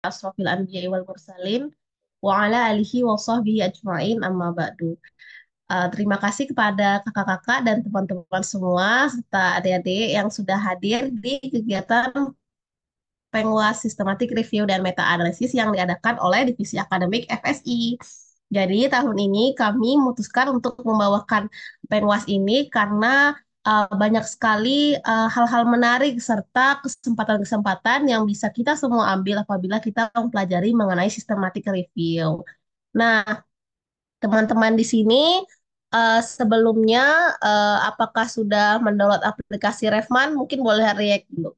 asrofil anbiya'i wal mursalin wa ala alihi wa sahbihi ajma'in amma ba'du. Terima kasih kepada kakak-kakak dan teman-teman semua serta adik-adik yang sudah hadir di kegiatan penguas sistematik review dan meta analisis yang diadakan oleh Divisi Akademik FSI. Jadi tahun ini kami memutuskan untuk membawakan penguas ini karena banyak sekali hal-hal menarik serta kesempatan-kesempatan yang bisa kita semua ambil apabila kita mempelajari mengenai sistematik review. Nah, teman-teman di sini sebelumnya apakah sudah mendownload aplikasi Revman? Mungkin boleh react dulu.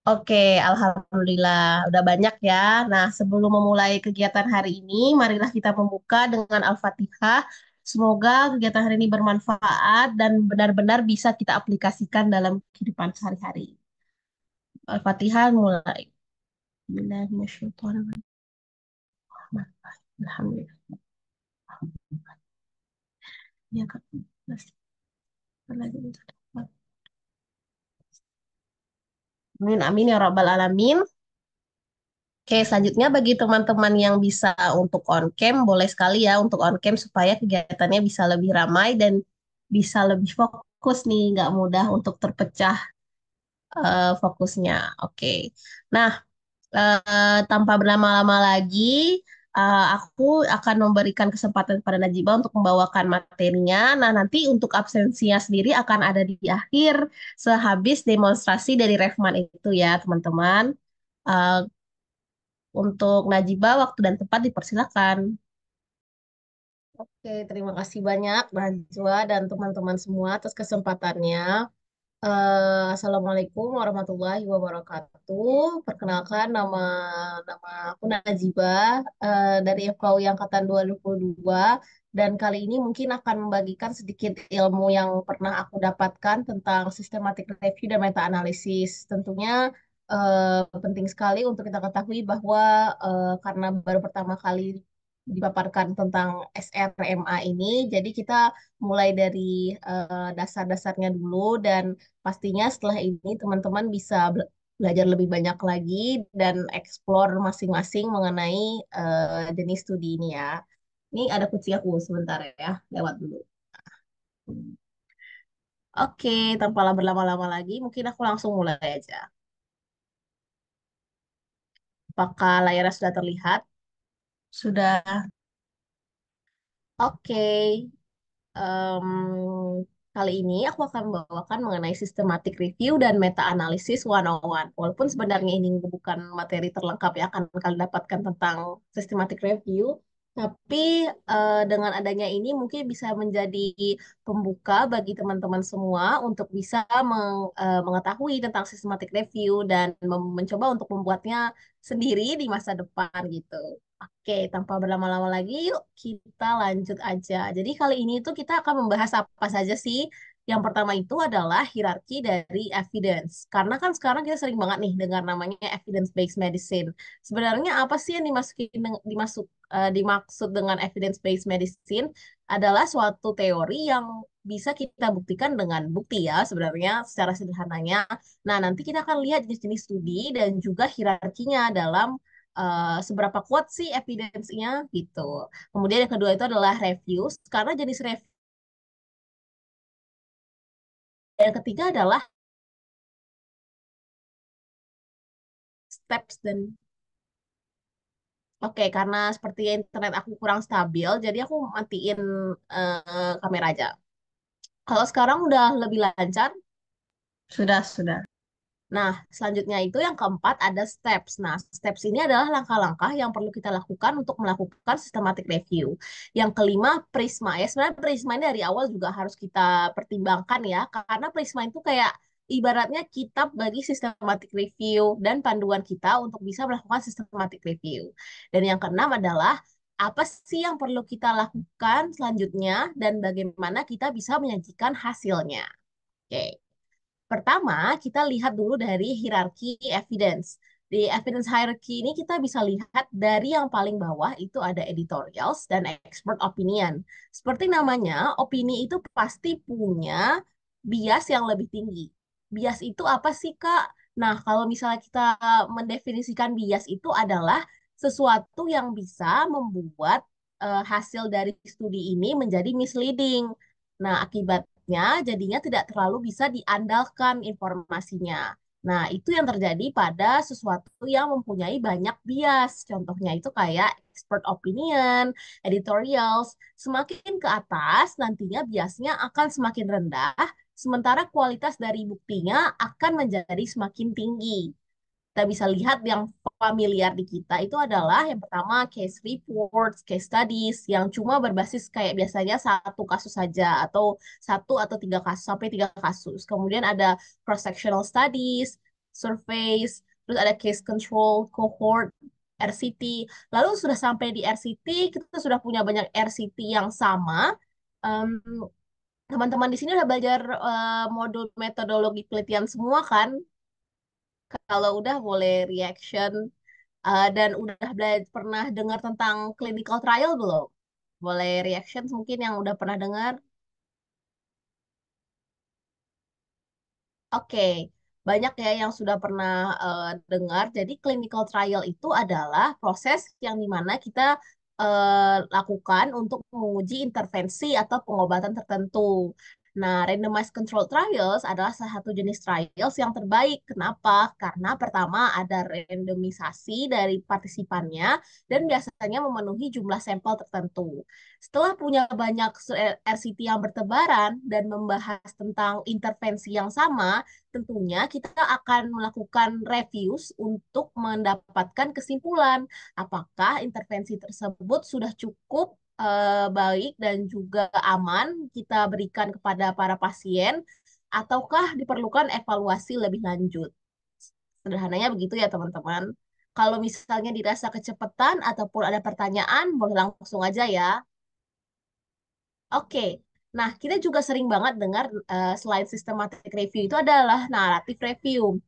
Oke, Alhamdulillah. Udah banyak ya. Nah, sebelum memulai kegiatan hari ini, marilah kita membuka dengan Al-Fatihah. Semoga kegiatan hari ini bermanfaat dan benar-benar bisa kita aplikasikan dalam kehidupan sehari-hari. Al-Fatihah mulai. Bismillahirrahmanirrahim. Alhamdulillah. Ya, Kak. Amin, amin ya Rabbal Alamin. Oke, selanjutnya bagi teman-teman yang bisa untuk on cam, boleh sekali ya untuk on cam supaya kegiatannya bisa lebih ramai dan bisa lebih fokus nih, nggak mudah untuk terpecah fokusnya. Oke, nah tanpa berlama-lama lagi, aku akan memberikan kesempatan pada Najibah untuk membawakan materinya. Nah, nanti untuk absensinya sendiri akan ada di akhir sehabis demonstrasi dari Refman itu ya, teman-teman. Eh, untuk Najibah, waktu dan tempat dipersilakan. Oke, terima kasih banyak Najwa dan teman-teman semua atas kesempatannya. Assalamualaikum warahmatullahi wabarakatuh. Perkenalkan nama aku Najibah dari FKUI Angkatan 2022 dan kali ini mungkin akan membagikan sedikit ilmu yang pernah aku dapatkan tentang systematic review dan meta analisis. Tentunya penting sekali untuk kita ketahui bahwa karena baru pertama kali dipaparkan tentang SRMA ini, jadi kita mulai dari dasar-dasarnya dulu dan pastinya setelah ini teman-teman bisa belajar lebih banyak lagi dan explore masing-masing mengenai jenis studi ini ya. Ini ada kucing aku sebentar ya, lewat dulu. Oke, tanpa berlama-lama lagi, mungkin aku langsung mulai aja. Apakah layarnya sudah terlihat? Sudah. Oke. Em, Kali ini aku akan membawakan mengenai systematic review dan meta analysis 101. Walaupun sebenarnya ini bukan materi terlengkap yang akan kalian dapatkan tentang systematic review, tapi dengan adanya ini mungkin bisa menjadi pembuka bagi teman-teman semua untuk bisa mengetahui tentang systematic review dan mencoba untuk membuatnya sendiri di masa depan gitu. Oke, tanpa berlama-lama lagi, yuk kita lanjut aja. Jadi kali ini tuh kita akan membahas apa saja sih? Yang pertama itu adalah hierarki dari evidence. Karena kan sekarang kita sering banget nih dengar namanya evidence-based medicine. Sebenarnya apa sih yang dimaksud dengan evidence-based medicine? Adalah suatu teori yang bisa kita buktikan dengan bukti ya sebenarnya secara sederhananya. Nah, nanti kita akan lihat jenis-jenis studi dan juga hierarkinya dalam seberapa kuat sih evidence-nya gitu. Kemudian yang kedua itu adalah reviews, karena jenis review. Yang ketiga adalah steps dan oke, karena seperti internet aku kurang stabil, jadi aku matiin kamera aja. Kalau sekarang udah lebih lancar, sudah. Nah, selanjutnya itu yang keempat ada steps. Nah, steps ini adalah langkah-langkah yang perlu kita lakukan untuk melakukan systematic review. Yang kelima, Prisma. Ya, sebenarnya Prisma ini dari awal juga harus kita pertimbangkan ya, karena Prisma itu kayak ibaratnya kitab bagi systematic review dan panduan kita untuk bisa melakukan systematic review. Dan yang keenam adalah apa sih yang perlu kita lakukan selanjutnya dan bagaimana kita bisa menyajikan hasilnya. Oke. Pertama, kita lihat dulu dari hierarki evidence. Di evidence hierarchy ini kita bisa lihat dari yang paling bawah itu ada editorials dan expert opinion. Seperti namanya, opini itu pasti punya bias yang lebih tinggi. Bias itu apa sih, Kak? Nah, kalau misalnya kita mendefinisikan bias itu adalah sesuatu yang bisa membuat hasil dari studi ini menjadi misleading. Nah, akibatnya jadinya tidak terlalu bisa diandalkan informasinya. Nah, itu yang terjadi pada sesuatu yang mempunyai banyak bias. Contohnya itu kayak expert opinion, editorials. Semakin ke atas, nantinya biasnya akan semakin rendah, sementara kualitas dari buktinya akan menjadi semakin tinggi. Kita bisa lihat yang familiar di kita itu adalah yang pertama case reports, case studies yang cuma berbasis kayak biasanya satu kasus saja atau satu atau tiga kasus sampai tiga kasus. Kemudian ada cross-sectional studies, surveys, terus ada case control, cohort, RCT. Lalu sudah sampai di RCT, kita sudah punya banyak RCT yang sama. Um, Teman-teman di sini udah belajar modul metodologi penelitian semua kan? Kalau udah boleh reaction. Dan udah pernah dengar tentang clinical trial belum? Boleh reaction mungkin yang udah pernah dengar. Oke, banyak ya yang sudah pernah dengar. Jadi clinical trial itu adalah proses yang dimana kita lakukan untuk menguji intervensi atau pengobatan tertentu. Nah, randomized control trials adalah salah satu jenis trials yang terbaik. Kenapa? Karena pertama ada randomisasi dari partisipannya dan biasanya memenuhi jumlah sampel tertentu. Setelah punya banyak RCT yang bertebaran dan membahas tentang intervensi yang sama, tentunya kita akan melakukan reviews untuk mendapatkan kesimpulan apakah intervensi tersebut sudah cukup baik dan juga aman kita berikan kepada para pasien, ataukah diperlukan evaluasi lebih lanjut. Sederhananya begitu ya teman-teman. Kalau misalnya dirasa kecepatan ataupun ada pertanyaan, boleh langsung aja ya. Oke, nah kita juga sering banget dengar selain systematic review itu adalah narrative review.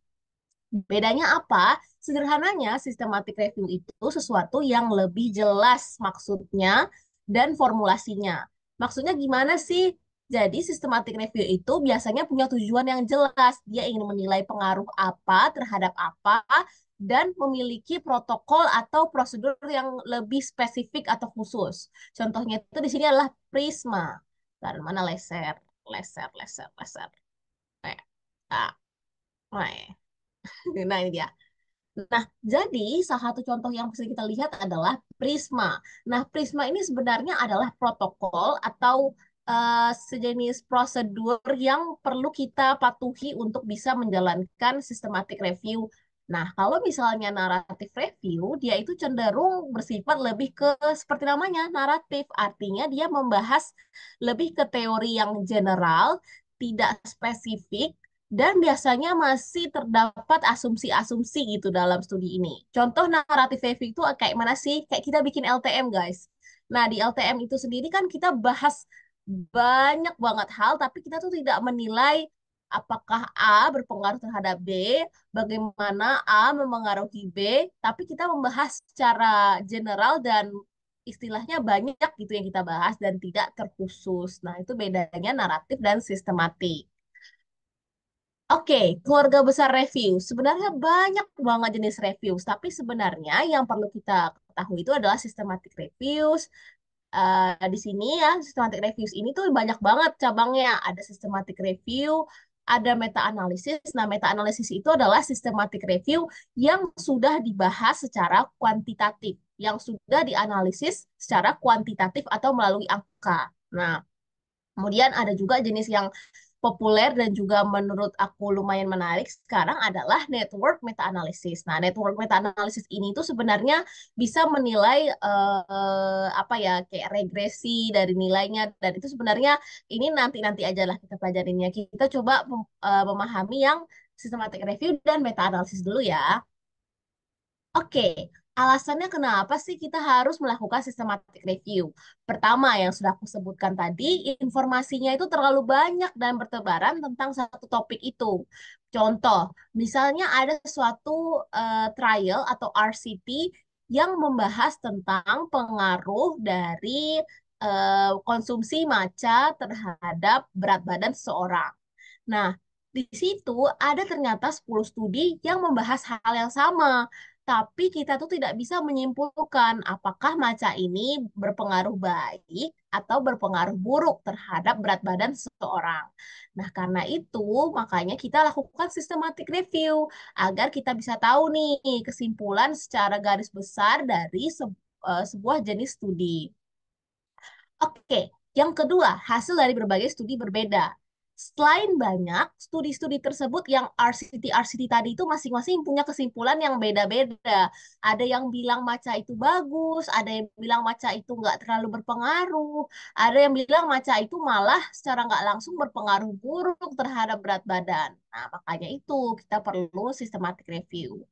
Bedanya apa? Sederhananya, systematic review itu sesuatu yang lebih jelas maksudnya dan formulasinya. Maksudnya gimana sih? Jadi systematic review itu biasanya punya tujuan yang jelas. Dia ingin menilai pengaruh apa terhadap apa dan memiliki protokol atau prosedur yang lebih spesifik atau khusus. Contohnya itu di sini adalah Prisma. Dan mana laser, laser, laser, laser. Eh, ah, nah, nah ini dia. Nah, jadi salah satu contoh yang bisa kita lihat adalah Prisma. Nah, Prisma ini sebenarnya adalah protokol atau sejenis prosedur yang perlu kita patuhi untuk bisa menjalankan systematic review. Nah, kalau misalnya naratif review, dia itu cenderung bersifat lebih ke seperti namanya, naratif. Artinya dia membahas lebih ke teori yang general, tidak spesifik, dan biasanya masih terdapat asumsi-asumsi gitu dalam studi ini. Contoh naratif review itu kayak mana sih? Kayak kita bikin LTM, guys. Nah, di LTM itu sendiri kan kita bahas banyak banget hal, tapi kita tuh tidak menilai apakah A berpengaruh terhadap B, bagaimana A memengaruhi B, tapi kita membahas secara general dan istilahnya banyak gitu yang kita bahas dan tidak terkhusus. Nah, itu bedanya naratif dan sistematik. Oke, keluarga besar review. Sebenarnya banyak banget jenis reviews, tapi sebenarnya yang perlu kita ketahui itu adalah systematic reviews. Di sini ya, systematic reviews ini tuh banyak banget cabangnya. Ada systematic review, ada meta-analisis. Nah, meta-analisis itu adalah systematic review yang sudah dibahas secara kuantitatif, yang sudah dianalisis secara kuantitatif atau melalui angka. Nah, kemudian ada juga jenis yang populer dan juga menurut aku lumayan menarik sekarang adalah network meta-analysis. Nah, network meta-analysis ini tuh sebenarnya bisa menilai apa ya kayak regresi dari nilainya dan itu sebenarnya ini nanti-nanti aja lah kita pelajarinnya. Kita coba memahami yang systematic review dan meta-analysis dulu ya. Oke, alasannya kenapa sih kita harus melakukan systematic review? Pertama, yang sudah aku sebutkan tadi, informasinya itu terlalu banyak dan bertebaran tentang satu topik itu. Contoh, misalnya ada suatu trial atau RCT yang membahas tentang pengaruh dari konsumsi matcha terhadap berat badan seseorang. Nah, Di situ ada ternyata 10 studi yang membahas hal yang sama. Tapi kita tuh tidak bisa menyimpulkan apakah matcha ini berpengaruh baik atau berpengaruh buruk terhadap berat badan seseorang. Nah, karena itu makanya kita lakukan systematic review agar kita bisa tahu nih kesimpulan secara garis besar dari sebuah jenis studi. Oke, yang kedua, hasil dari berbagai studi berbeda. Selain banyak, studi-studi tersebut yang RCT tadi itu masing-masing punya kesimpulan yang beda-beda. Ada yang bilang matcha itu bagus, ada yang bilang matcha itu nggak terlalu berpengaruh, ada yang bilang matcha itu malah secara nggak langsung berpengaruh buruk terhadap berat badan. Nah, makanya itu kita perlu systematic review.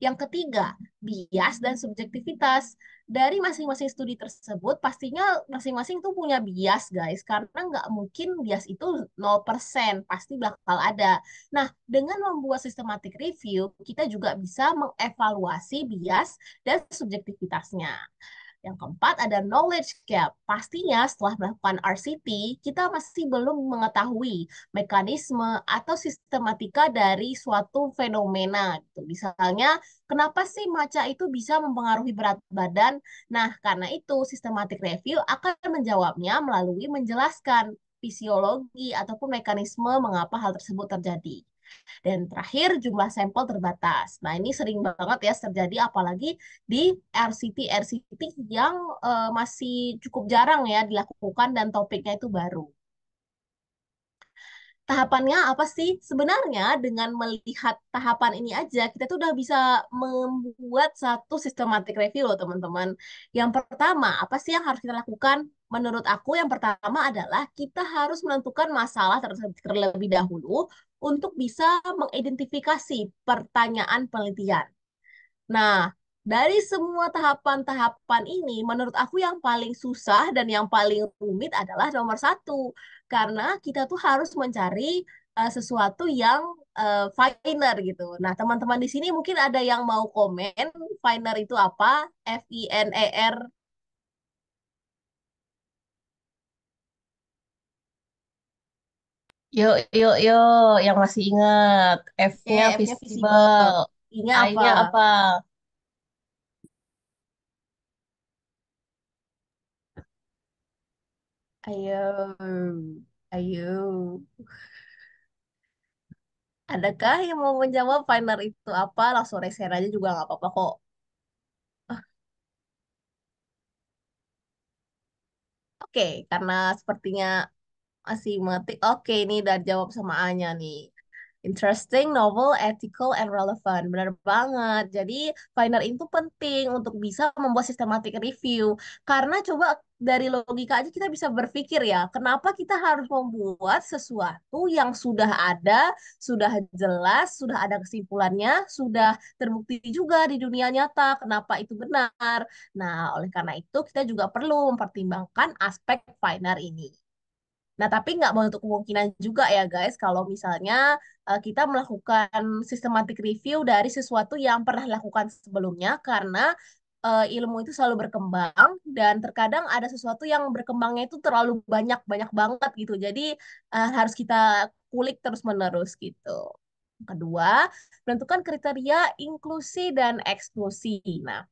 Yang ketiga, bias dan subjektivitas dari masing-masing studi tersebut pastinya masing-masing tuh punya bias guys karena nggak mungkin bias itu 0% pasti bakal ada. Nah, dengan membuat systematic review kita juga bisa mengevaluasi bias dan subjektivitasnya. Yang keempat ada knowledge gap. Pastinya setelah melakukan RCT, kita masih belum mengetahui mekanisme atau sistematika dari suatu fenomena. Gitu. Misalnya, kenapa sih matcha itu bisa mempengaruhi berat badan? Nah, karena itu systematic review akan menjawabnya melalui menjelaskan fisiologi ataupun mekanisme mengapa hal tersebut terjadi. Dan terakhir, jumlah sampel terbatas. Nah, ini sering banget ya terjadi apalagi di RCT yang masih cukup jarang ya dilakukan dan topiknya itu baru. Tahapannya apa sih? Sebenarnya dengan melihat tahapan ini aja, kita tuh udah bisa membuat satu systematic review loh teman-teman. Yang pertama, apa sih yang harus kita lakukan? Menurut aku yang pertama adalah kita harus menentukan masalah terlebih dahulu untuk bisa mengidentifikasi pertanyaan penelitian. Nah, dari semua tahapan-tahapan ini, menurut aku yang paling susah dan yang paling rumit adalah nomor satu. Karena kita tuh harus mencari sesuatu yang finer gitu. Nah, teman-teman di sini mungkin ada yang mau komen, finer itu apa? FINER. Yuk, yuk, yuk, yang masih ingat. Oke, F-nya F-nya visible, visible. I-nya apa? I-nya apa? Ayo, ayo. Adakah yang mau menjawab finer itu apa? Langsung share aja juga nggak apa-apa kok. Oke, karena sepertinya masih mengetik. Oke, ini udah jawab sama Anya nih. Interesting, novel, ethical, and relevant. Benar banget. Jadi, finer itu penting untuk bisa membuat systematic review. Karena coba dari logika aja kita bisa berpikir ya, kenapa kita harus membuat sesuatu yang sudah ada, sudah jelas, sudah ada kesimpulannya, sudah terbukti juga di dunia nyata, kenapa itu benar. Nah, oleh karena itu kita juga perlu mempertimbangkan aspek finer ini. Nah, tapi nggak menutup kemungkinan juga ya guys, kalau misalnya kita melakukan systematic review dari sesuatu yang pernah dilakukan sebelumnya, karena ilmu itu selalu berkembang, dan terkadang ada sesuatu yang berkembangnya itu terlalu banyak banget gitu. Jadi harus kita kulik terus-menerus gitu. Kedua, menentukan kriteria inklusi dan eksklusi. Nah,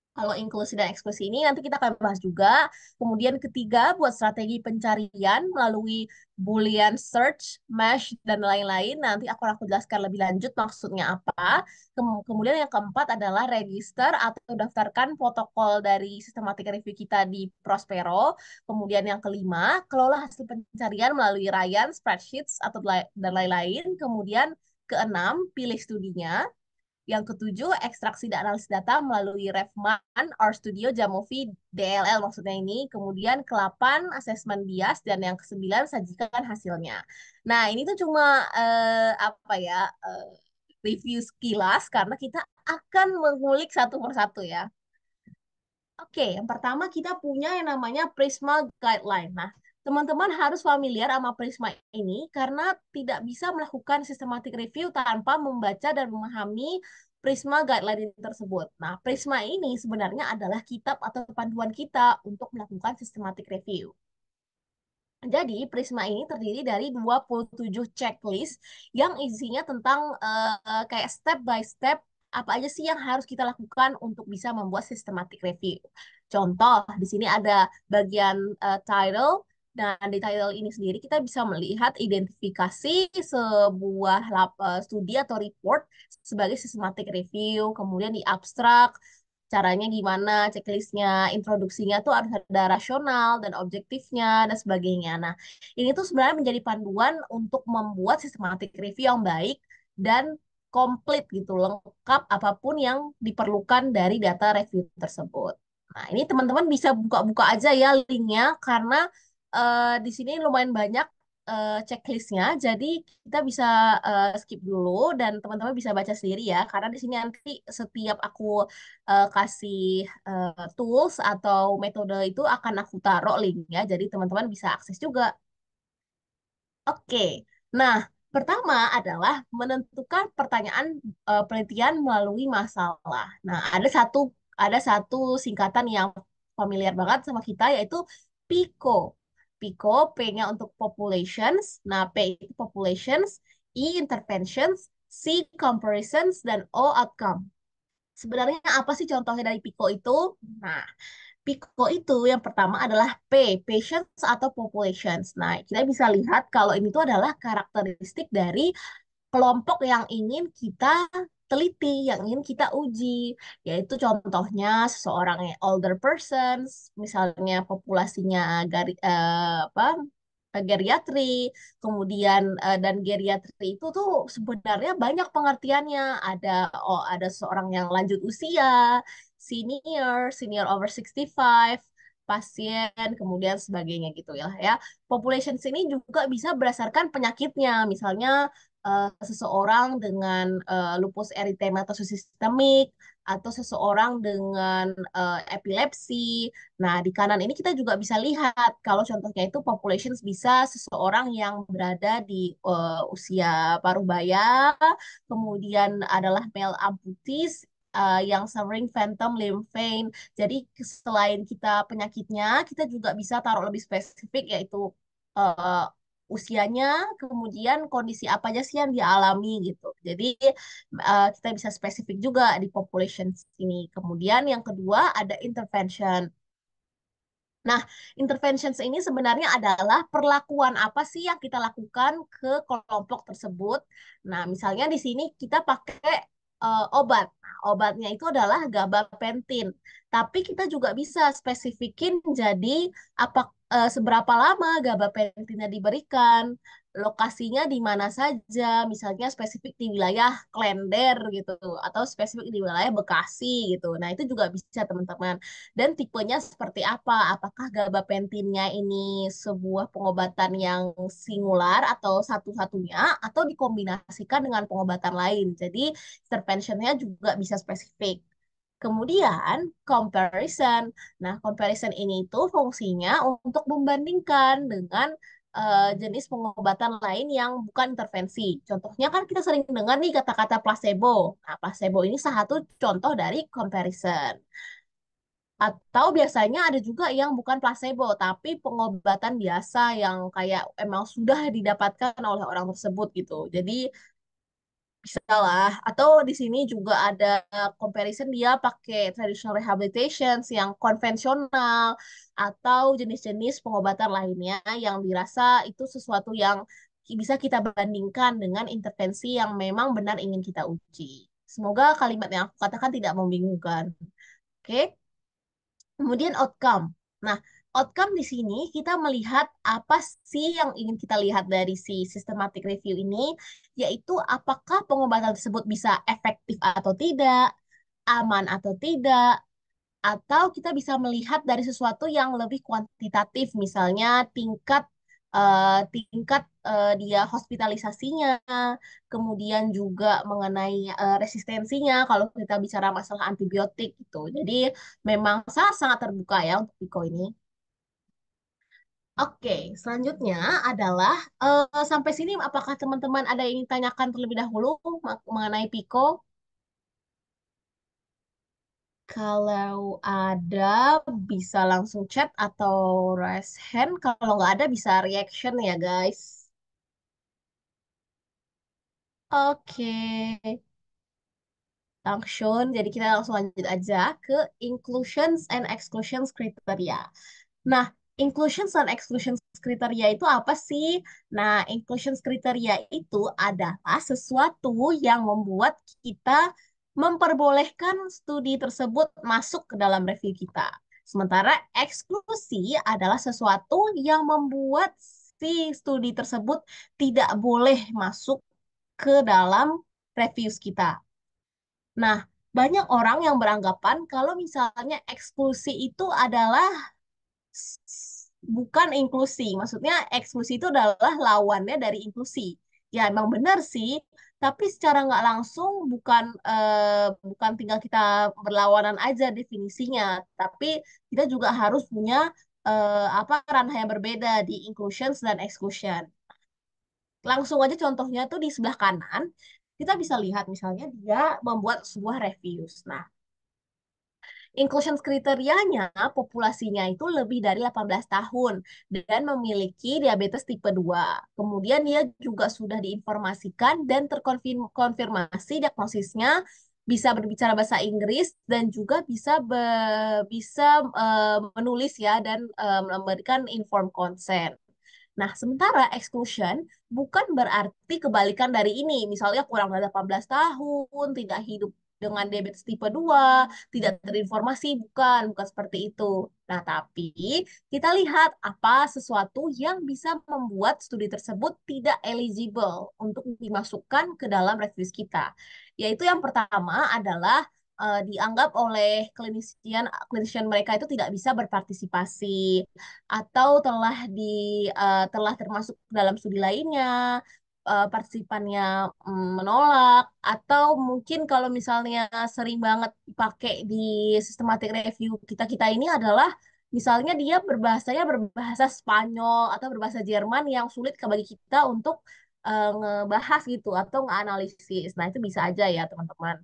kalau inklusi dan eksklusi ini nanti kita akan bahas juga. Kemudian ketiga, buat strategi pencarian melalui Boolean search, mesh, dan lain-lain. Nanti aku jelaskan lebih lanjut maksudnya apa. Kemudian yang keempat adalah register atau daftarkan protokol dari systematic review kita di Prospero. Kemudian yang kelima, kelola hasil pencarian melalui Ryan, spreadsheets, atau dan lain-lain. Kemudian keenam, pilih studinya. Yang ketujuh, ekstraksi dan analisis data melalui Refman, RStudio, Jamovi, DLL maksudnya ini. Kemudian ke-8, asesmen bias. Dan yang ke-9, sajikan hasilnya. Nah, ini tuh cuma apa ya, review sekilas karena kita akan mengulik satu persatu ya. Oke, yang pertama kita punya yang namanya Prisma Guideline. Nah, teman-teman harus familiar sama Prisma ini karena tidak bisa melakukan systematic review tanpa membaca dan memahami Prisma Guideline ini tersebut. Nah, Prisma ini sebenarnya adalah kitab atau panduan kita untuk melakukan systematic review. Jadi, Prisma ini terdiri dari 27 checklist yang isinya tentang kayak step by step apa aja sih yang harus kita lakukan untuk bisa membuat systematic review. Contoh, di sini ada bagian title, dan di title ini sendiri kita bisa melihat identifikasi sebuah studi atau report sebagai systematic review, kemudian di abstrak, caranya gimana, checklistnya, introduksinya tuh harus ada rasional dan objektifnya dan sebagainya. Nah, ini tuh sebenarnya menjadi panduan untuk membuat systematic review yang baik dan komplit gitu, lengkap apapun yang diperlukan dari data review tersebut. Nah, ini teman-teman bisa buka-buka aja ya linknya karena di sini lumayan banyak checklistnya, jadi kita bisa skip dulu dan teman-teman bisa baca sendiri ya, karena di sini nanti setiap aku kasih tools atau metode itu akan aku taruh linknya, jadi teman-teman bisa akses juga. Oke, nah pertama adalah menentukan pertanyaan penelitian melalui masalah. Nah, ada satu singkatan yang familiar banget sama kita yaitu PICO. PICO, P-nya untuk populations, nah P itu populations, I interventions, C comparisons, dan O outcome. Sebenarnya apa sih contohnya dari PICO itu? Nah, PICO itu yang pertama adalah P, patients atau populations. Nah, kita bisa lihat kalau ini tuh adalah karakteristik dari kelompok yang ingin kita teliti, yang ingin kita uji, yaitu contohnya seseorang yang older persons, misalnya populasinya apa geriatri, kemudian dan geriatri itu tuh sebenarnya banyak pengertiannya. Ada seorang yang lanjut usia, senior over 65, pasien, kemudian sebagainya gitu ya. Population sini juga bisa berdasarkan penyakitnya, misalnya seseorang dengan lupus eritematosus sistemik atau seseorang dengan epilepsi. Nah, di kanan ini kita juga bisa lihat kalau contohnya itu populations bisa seseorang yang berada di usia parubaya, kemudian adalah male amputees yang sering phantom limb vein. Jadi selain kita penyakitnya, kita juga bisa taruh lebih spesifik yaitu uh, usianya, kemudian kondisi apa aja sih yang dia alami gitu. Jadi kita bisa spesifik juga di population ini. Kemudian yang kedua ada intervention. Nah, interventions ini sebenarnya adalah perlakuan apa sih yang kita lakukan ke kelompok tersebut. Nah, misalnya di sini kita pakai obat. Nah, obatnya itu adalah gabapentin. Tapi kita juga bisa spesifikin jadi apa seberapa lama gabapentinnya diberikan, lokasinya di mana saja, misalnya spesifik di wilayah Klender gitu, atau spesifik di wilayah Bekasi gitu. Nah, itu juga bisa teman-teman, dan tipenya seperti apa? Apakah gabapentinnya ini sebuah pengobatan yang singular atau satu-satunya atau dikombinasikan dengan pengobatan lain. Jadi interventionnya juga bisa spesifik. Kemudian comparison. Nah, comparison ini itu fungsinya untuk membandingkan dengan jenis pengobatan lain yang bukan intervensi. Contohnya kan kita sering dengar nih kata-kata placebo. Nah, placebo ini salah satu contoh dari comparison. Atau biasanya ada juga yang bukan placebo, tapi pengobatan biasa yang kayak emang sudah didapatkan oleh orang tersebut gitu. Jadi bisa lah. Atau di sini juga ada comparison dia pakai traditional rehabilitation yang konvensional atau jenis-jenis pengobatan lainnya yang dirasa itu sesuatu yang bisa kita bandingkan dengan intervensi yang memang benar ingin kita uji. Semoga kalimat yang aku katakan tidak membingungkan. Oke? Kemudian outcome. Nah, outcome di sini kita melihat apa sih yang ingin kita lihat dari si systematic review ini, yaitu apakah pengobatan tersebut bisa efektif atau tidak, aman atau tidak, atau kita bisa melihat dari sesuatu yang lebih kuantitatif, misalnya dia hospitalisasinya, kemudian juga mengenai resistensinya kalau kita bicara masalah antibiotik gitu. Jadi memang sangat-sangat terbuka ya untuk Pico ini. Oke, selanjutnya adalah sampai sini apakah teman-teman ada yang ingin tanyakan terlebih dahulu mengenai Pico? Kalau ada bisa langsung chat atau raise hand. Kalau nggak ada bisa reaction ya guys. Oke, langsung. Jadi kita langsung lanjut aja ke inclusions and exclusions criteria. Nah, inclusions and exclusions kriteria itu apa sih? Nah, inclusions kriteria itu adalah sesuatu yang membuat kita memperbolehkan studi tersebut masuk ke dalam review kita. Sementara eksklusi adalah sesuatu yang membuat si studi tersebut tidak boleh masuk ke dalam reviews kita. Nah, banyak orang yang beranggapan kalau misalnya eksklusi itu adalah bukan inklusi. Maksudnya eksklusi itu adalah lawannya dari inklusi. Ya emang benar sih, tapi secara nggak langsung bukan tinggal kita berlawanan aja definisinya, tapi kita juga harus punya apa ranah yang berbeda di inclusion dan exclusion. Langsung aja contohnya tuh di sebelah kanan, kita bisa lihat misalnya dia membuat sebuah reviews. Nah, inclusion kriterianya populasinya itu lebih dari 18 tahun dan memiliki diabetes tipe 2. Kemudian dia juga sudah diinformasikan dan terkonfirmasi diagnosisnya bisa berbicara bahasa Inggris dan juga bisa menulis ya dan memberikan informed consent. Nah, sementara exclusion bukan berarti kebalikan dari ini. Misalnya kurang dari 18 tahun, tidak hidup dengan diabetes tipe 2, tidak terinformasi, bukan seperti itu. Nah, tapi kita lihat apa sesuatu yang bisa membuat studi tersebut tidak eligible untuk dimasukkan ke dalam reviews kita. Yaitu yang pertama adalah dianggap oleh klinisian mereka itu tidak bisa berpartisipasi atau telah termasuk dalam studi lainnya, partisipannya menolak, atau mungkin kalau misalnya sering banget dipakai di systematic review kita-kita ini adalah misalnya dia berbahasa Spanyol atau berbahasa Jerman yang sulit bagi kita untuk ngebahas gitu atau nganalisis. Nah, itu bisa aja ya, teman-teman.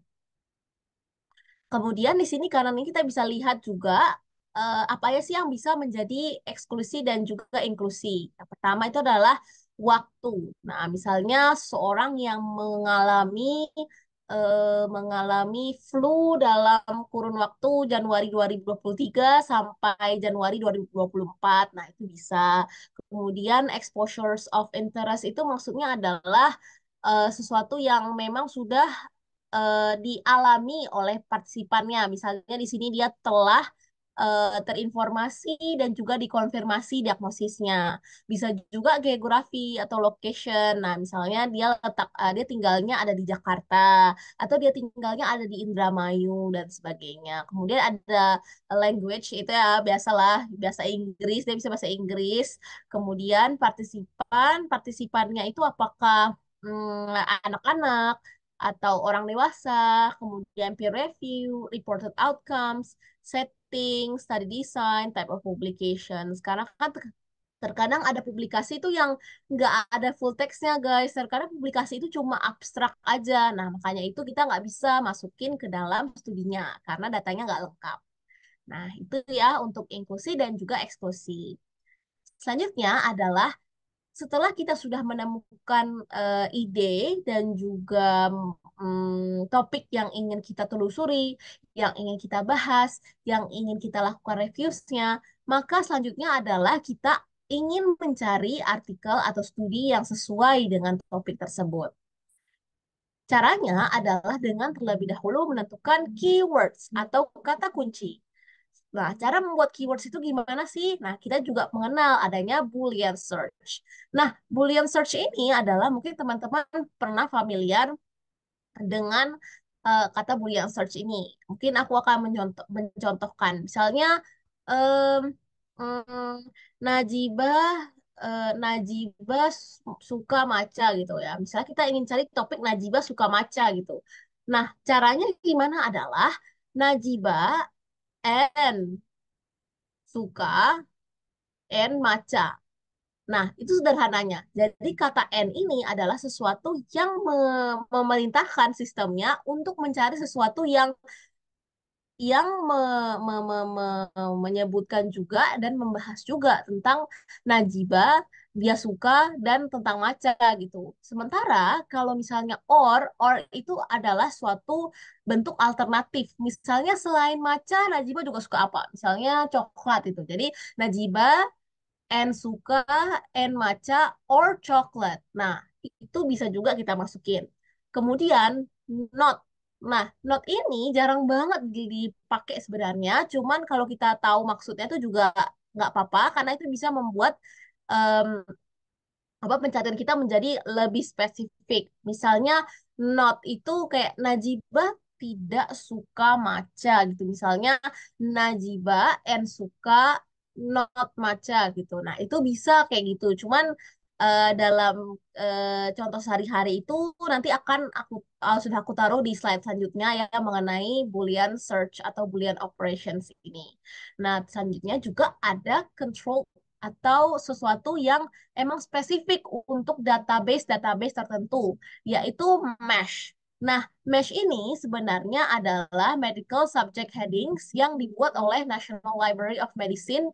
Kemudian di sini kanan ini kita bisa lihat juga apa ya sih yang bisa menjadi eksklusi dan juga inklusi. Yang pertama itu adalah waktu. Nah, misalnya seorang yang mengalami flu dalam kurun waktu Januari 2023 sampai Januari 2024. Nah, itu bisa. Kemudian exposures of interest itu maksudnya adalah sesuatu yang memang sudah dialami oleh partisipannya. Misalnya di sini dia telah terinformasi dan juga dikonfirmasi diagnosisnya. Bisa juga geografi atau location. Nah, misalnya dia tinggalnya ada di Jakarta atau dia tinggalnya ada di Indramayu dan sebagainya. Kemudian ada language itu ya biasalah bahasa Inggris, dia bisa bahasa Inggris. Kemudian partisipannya itu apakah anak-anak atau orang dewasa, kemudian peer review, reported outcomes, setting, study design, type of publications. Karena kan terkadang ada publikasi itu yang nggak ada full text-nya, guys. Terkadang publikasi itu cuma abstrak aja. Nah, makanya itu kita nggak bisa masukin ke dalam studinya karena datanya nggak lengkap. Nah, itu ya untuk inklusi dan juga eksklusi. Selanjutnya adalah setelah kita sudah menemukan ide dan juga topik yang ingin kita telusuri, yang ingin kita bahas, yang ingin kita lakukan reviewsnya, maka selanjutnya adalah kita ingin mencari artikel atau studi yang sesuai dengan topik tersebut. Caranya adalah dengan terlebih dahulu menentukan keywords atau kata kunci. Nah, cara membuat keywords itu gimana sih? Nah, kita juga mengenal adanya Boolean search. Nah, Boolean search ini adalah mungkin teman-teman pernah familiar dengan kata Boolean search ini. Mungkin aku akan mencontohkan. Misalnya, em, mm, Najibah Najibah suka maca gitu ya. Misalnya kita ingin cari topik Najibah suka maca gitu. Nah, caranya gimana adalah Najibah and suka and maca. Nah, itu sederhananya. Jadi kata N ini adalah sesuatu yang memerintahkan sistemnya untuk mencari sesuatu yang yang menyebutkan juga dan membahas juga tentang najibah, dia suka dan tentang maca gitu. Sementara kalau misalnya or itu adalah suatu bentuk alternatif. Misalnya selain maca, najibah juga suka apa? Misalnya coklat itu. Jadi najibah and suka and matcha or chocolate. Nah, itu bisa juga kita masukin. Kemudian not. Nah, not ini jarang banget dipakai sebenarnya. Cuman kalau kita tahu maksudnya itu juga nggak apa-apa karena itu bisa membuat em, apa pencarian kita menjadi lebih spesifik. Misalnya not itu kayak Najibah tidak suka matcha gitu. Misalnya Najibah and suka not matcha gitu. Nah, itu bisa kayak gitu. Cuman dalam contoh sehari-hari itu nanti akan sudah aku taruh di slide selanjutnya ya mengenai Boolean search atau Boolean operations ini. Nah, selanjutnya juga ada control atau sesuatu yang emang spesifik untuk database-database tertentu, yaitu mesh. Nah, mesh ini sebenarnya adalah medical subject headings yang dibuat oleh National Library of Medicine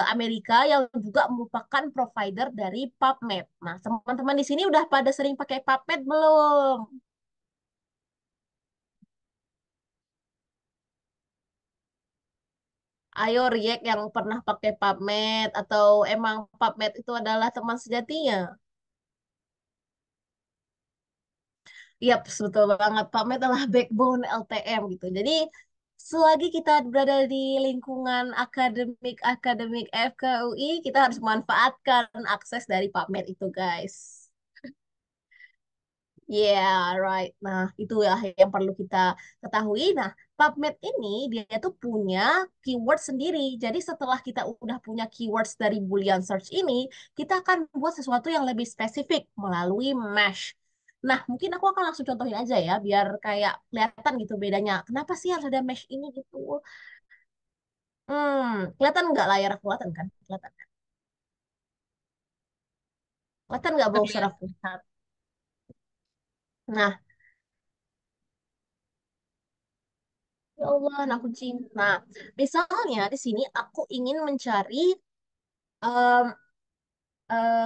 Amerika yang juga merupakan provider dari PubMed. Nah, teman-teman di sini udah pada sering pakai PubMed belum? Ayo Riek yang pernah pakai PubMed atau emang PubMed itu adalah teman sejatinya? Iya, betul banget. PubMed adalah backbone LTM gitu. Jadi, selagi kita berada di lingkungan akademik FKUI, kita harus memanfaatkan akses dari PubMed itu, guys. Yeah, right. Nah, itu ya yang perlu kita ketahui. Nah, PubMed ini dia tuh punya keyword sendiri. Jadi setelah kita udah punya keywords dari Boolean search ini, kita akan buat sesuatu yang lebih spesifik melalui mesh. Nah, mungkin aku akan langsung contohin aja ya, biar kayak kelihatan gitu bedanya. Kenapa sih harus ada mesh ini gitu? Kelihatan nggak layar aku? Kelihatan kan? Kelihatan. Kelihatan nggak browser Terlihat, aku? terlihat. Nah, ya Allah, anak kucing. Nah, misalnya di sini aku ingin mencari em,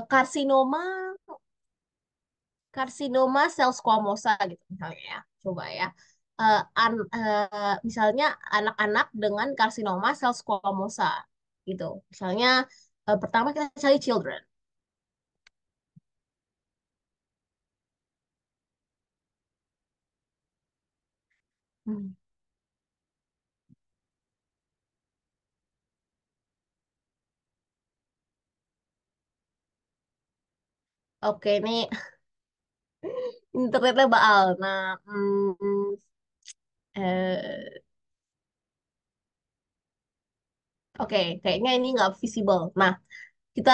karsinoma karsinoma sel squamosa gitu misalnya ya. Coba ya. Misalnya anak-anak dengan karsinoma sel squamosa gitu. Misalnya pertama kita cari children. Hmm. Oke, ini internetnya baal. Nah, eh, oke, kayaknya ini nggak visible. Nah, kita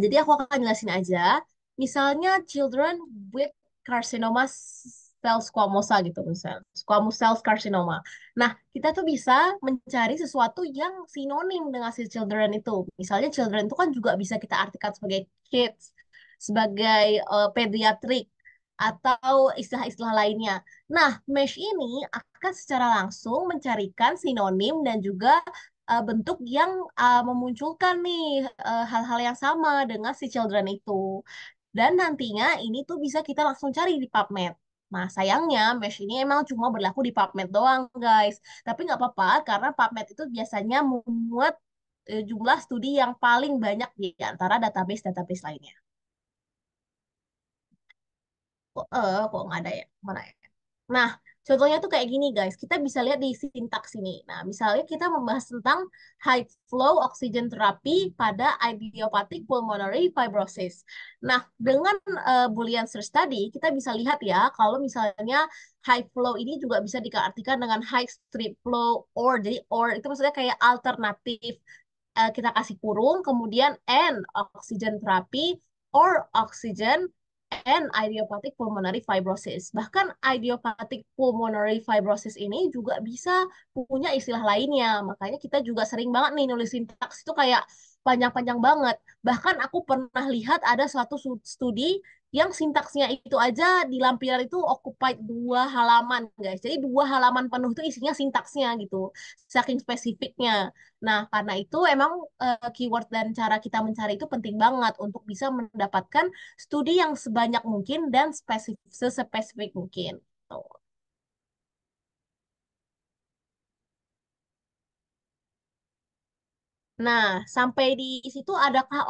jadi aku akan jelasin aja. Misalnya children with carcinoma cell squamosa gitu misal. Squamous cell carcinoma. Nah, kita tuh bisa mencari sesuatu yang sinonim dengan si children itu. Misalnya children itu kan juga bisa kita artikan sebagai kids, sebagai pediatrik atau istilah-istilah lainnya. Nah, mesh ini akan secara langsung mencarikan sinonim dan juga bentuk yang memunculkan nih hal-hal yang sama dengan si children itu. Dan nantinya ini tuh bisa kita langsung cari di PubMed. Nah, sayangnya mesh ini emang cuma berlaku di PubMed doang, guys. Tapi nggak apa-apa, karena PubMed itu biasanya memuat jumlah studi yang paling banyak di antara database-database lainnya. Kok nggak ada ya? Mana ya? Nah, contohnya tuh kayak gini guys. Kita bisa lihat di sintaks ini. Nah, misalnya kita membahas tentang high flow oxygen therapy pada idiopathic pulmonary fibrosis. Nah, dengan Boolean search tadi, kita bisa lihat ya, kalau misalnya high flow ini juga bisa diartikan dengan high strip flow or. Jadi or itu maksudnya kayak alternatif. Kita kasih kurung, kemudian and oxygen therapy or oxygen and idiopathic pulmonary fibrosis. Bahkan idiopathic pulmonary fibrosis ini juga bisa punya istilah lainnya. Makanya kita juga sering banget nih nulis sintaks itu kayak panjang-panjang banget. Bahkan aku pernah lihat ada suatu studi yang sintaksnya itu aja di lampiran itu occupied 2 halaman, guys. Jadi 2 halaman penuh itu isinya sintaksnya gitu, saking spesifiknya. Nah, karena itu emang keyword dan cara kita mencari itu penting banget untuk bisa mendapatkan studi yang sebanyak mungkin dan sespesifik mungkin. Tuh. Nah, sampai di situ adakah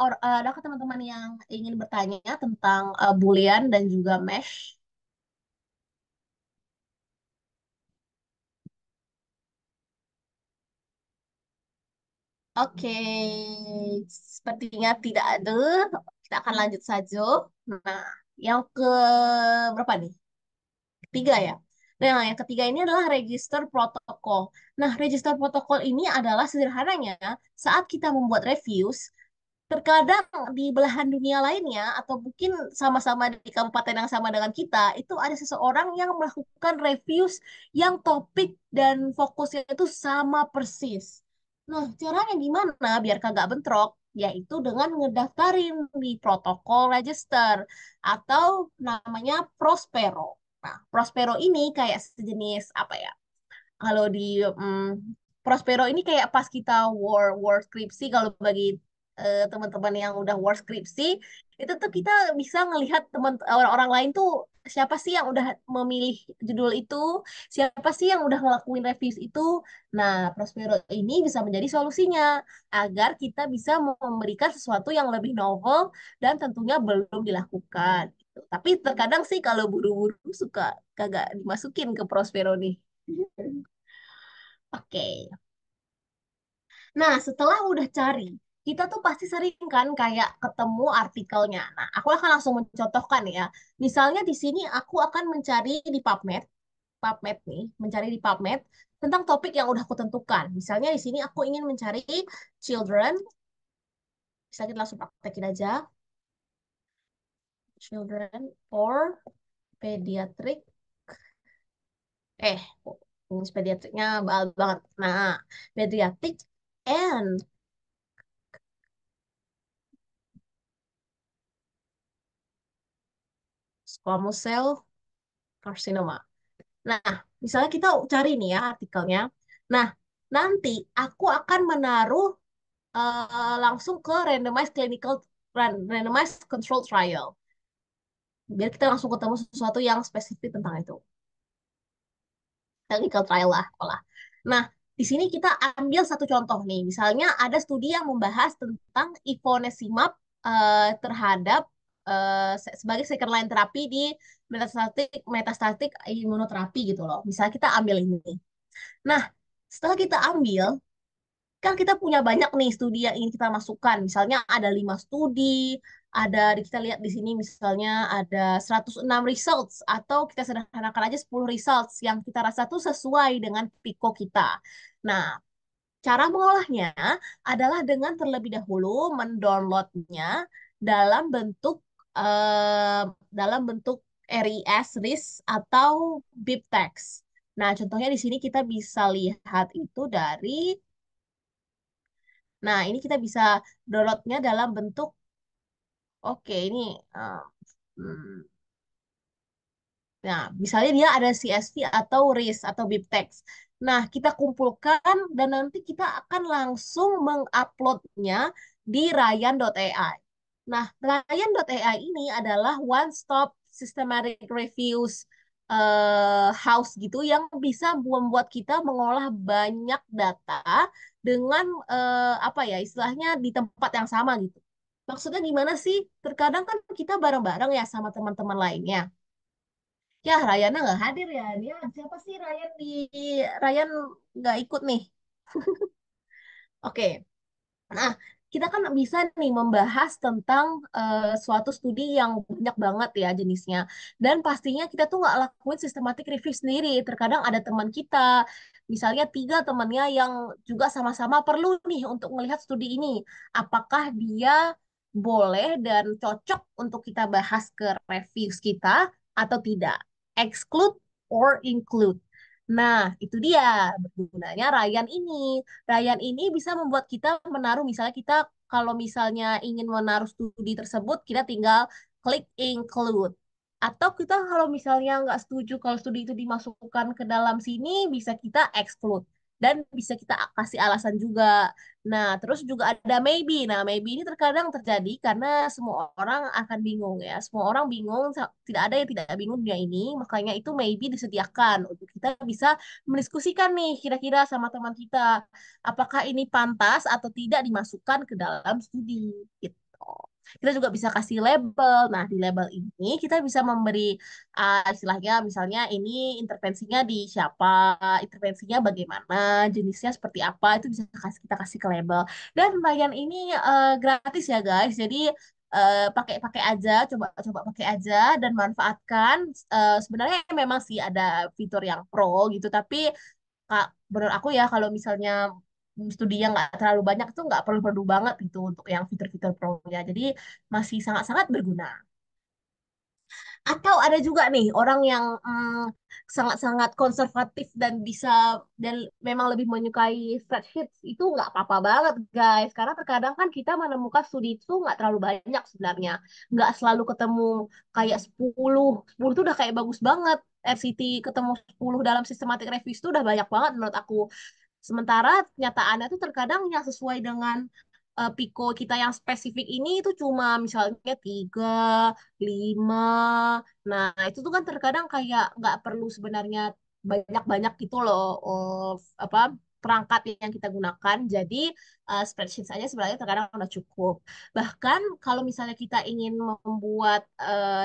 teman-teman yang ingin bertanya tentang Boolean dan juga mesh? Oke, sepertinya tidak ada. Kita akan lanjut saja. Nah, yang ke berapa nih? Ketiga ya. Nah, yang ketiga ini adalah register protokol. Nah, register protokol ini adalah sederhananya saat kita membuat reviews, terkadang di belahan dunia lainnya atau mungkin sama-sama di kabupaten yang sama dengan kita, itu ada seseorang yang melakukan reviews yang topik dan fokusnya itu sama persis. Nah, caranya gimana biar kagak bentrok? Yaitu dengan ngedaftarin di protokol register atau namanya Prospero. Nah, Prospero ini kayak sejenis apa ya? Kalau di Prospero ini kayak pas kita war skripsi, kalau bagi teman-teman yang udah war skripsi itu tuh kita bisa ngelihat teman orang-orang lain tuh siapa sih yang udah memilih judul itu, siapa sih yang udah ngelakuin reviews itu. Nah, Prospero ini bisa menjadi solusinya agar kita bisa memberikan sesuatu yang lebih novel dan tentunya belum dilakukan gitu. Tapi terkadang sih kalau buru-buru suka kagak dimasukin ke Prospero nih. Oke. Nah, setelah udah cari, kita tuh pasti sering kan kayak ketemu artikelnya. Nah, aku akan langsung mencontohkan ya. Misalnya di sini aku akan mencari di PubMed, PubMed nih, mencari di PubMed tentang topik yang udah aku tentukan. Misalnya di sini aku ingin mencari children, bisa kita langsung praktekin aja, children or pediatric, eh, pediatriknya bal banget. Nah, pediatric and squamous cell carcinoma. Nah, misalnya kita cari nih ya artikelnya. Nah, nanti aku akan menaruh langsung ke randomized control trial. Biar kita langsung ketemu sesuatu yang spesifik tentang itu. Clinical trial lah, olah. Nah, di sini kita ambil satu contoh nih. Misalnya ada studi yang membahas tentang ivonescimab terhadap sebagai second line terapi di metastatik imunoterapi gitu loh. Misalnya kita ambil ini. Nah, setelah kita ambil, kan kita punya banyak nih studi yang ingin kita masukkan. Misalnya ada 5 studi, kita lihat di sini misalnya ada 106 results, atau kita sederhanakan aja 10 results yang kita rasa tuh sesuai dengan piko kita. Nah, cara mengolahnya adalah dengan terlebih dahulu mendownloadnya dalam bentuk eh, dalam bentuk RIS, RIS atau BibTeX. Nah, contohnya di sini kita bisa lihat itu dari, nah ini kita bisa downloadnya dalam bentuk, oke ini, eh, hmm, nah, misalnya dia ada CSV atau RIS atau BibTeX. Nah, kita kumpulkan dan nanti kita akan langsung menguploadnya di Ryan.ai. Nah, Ryan.ai ini adalah one stop systematic reviews house gitu yang bisa membuat kita mengolah banyak data dengan apa ya istilahnya di tempat yang sama gitu. Maksudnya gimana sih? Terkadang kan kita bareng-bareng ya sama teman-teman lainnya. Ya, Rayana nggak hadir ya. Dia siapa sih Ryan nggak ikut nih. Oke. Nah, kita kan bisa nih membahas tentang suatu studi yang banyak banget ya jenisnya. Dan pastinya kita tuh nggak lakuin systematic review sendiri. Terkadang ada teman kita, misalnya 3 temannya yang juga sama-sama perlu nih untuk melihat studi ini. Apakah dia boleh dan cocok untuk kita bahas ke reviews kita atau tidak? Exclude or include. Nah, itu dia bergunanya Ryan ini. Ryan ini bisa membuat kita menaruh, misalnya kita kalau misalnya ingin menaruh studi tersebut, kita tinggal klik include. Atau kita kalau misalnya nggak setuju kalau studi itu dimasukkan ke dalam sini, bisa kita exclude. Dan bisa kita kasih alasan juga. Nah, terus juga ada maybe. Nah, maybe ini terkadang terjadi karena semua orang akan bingung ya. Semua orang bingung, tidak ada yang tidak bingung dunia ini. Makanya itu maybe disediakan untuk kita bisa mendiskusikan nih kira-kira sama teman kita. Apakah ini pantas atau tidak dimasukkan ke dalam studi gitu. Kita juga bisa kasih label. Nah, di label ini kita bisa memberi istilahnya misalnya ini intervensinya di siapa, intervensinya bagaimana, jenisnya seperti apa, itu bisa kita kasih ke label. Dan lumayan ini gratis ya guys. Jadi pakai-pakai aja, coba-coba pakai aja dan manfaatkan. Sebenarnya memang sih ada fitur yang pro gitu, tapi Kak, menurut aku ya kalau misalnya studi yang nggak terlalu banyak itu nggak perlu-perlu banget gitu untuk yang fitur-fitur pro-nya. Jadi masih sangat-sangat berguna. Atau ada juga nih orang yang sangat-sangat konservatif dan dan memang lebih menyukai spreadsheet itu nggak apa-apa banget guys. Karena terkadang kan kita menemukan studi itu nggak terlalu banyak sebenarnya. Nggak selalu ketemu kayak 10. 10 itu udah kayak bagus banget. RCT ketemu 10 dalam systematic review itu udah banyak banget menurut aku. Sementara kenyataannya tuh terkadang yang sesuai dengan Pico kita yang spesifik ini itu cuma misalnya 3, 5. Nah, itu tuh kan terkadang kayak nggak perlu sebenarnya banyak-banyak gitu loh, apa perangkat yang kita gunakan. Jadi spreadsheet saja sebenarnya terkadang udah cukup. Bahkan kalau misalnya kita ingin membuat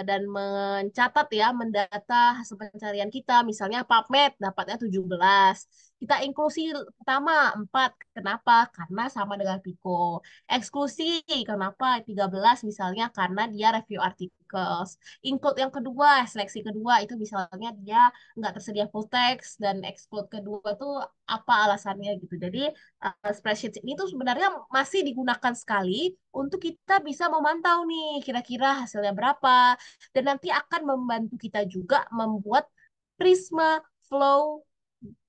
dan mencatat ya, mendata hasil pencarian kita, misalnya PubMed dapatnya 17. Kita inklusi pertama 4. Kenapa? Karena sama dengan Pico. Eksklusi, kenapa 13 misalnya karena dia review articles. Include yang kedua, seleksi kedua itu misalnya dia nggak tersedia full text dan exclude kedua tuh apa alasannya gitu. Jadi spreadsheet ini tuh sebenarnya masih digunakan sekali untuk kita bisa memantau nih kira-kira hasilnya berapa dan nanti akan membantu kita juga membuat Prisma Flow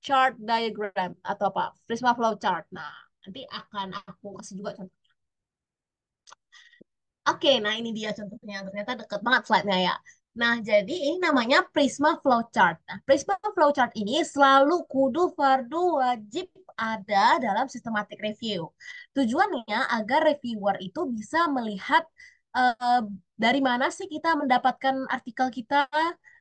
chart diagram atau apa? Prisma Flow chart. Nah, nanti akan aku kasih juga contoh. Oke, nah ini dia contohnya. Ternyata deket banget slide-nya ya. Nah, jadi ini namanya Prisma Flowchart. Nah, Prisma Flowchart ini selalu kudu fardu wajib ada dalam systematic review. Tujuannya agar reviewer itu bisa melihat eh, dari mana sih kita mendapatkan artikel kita,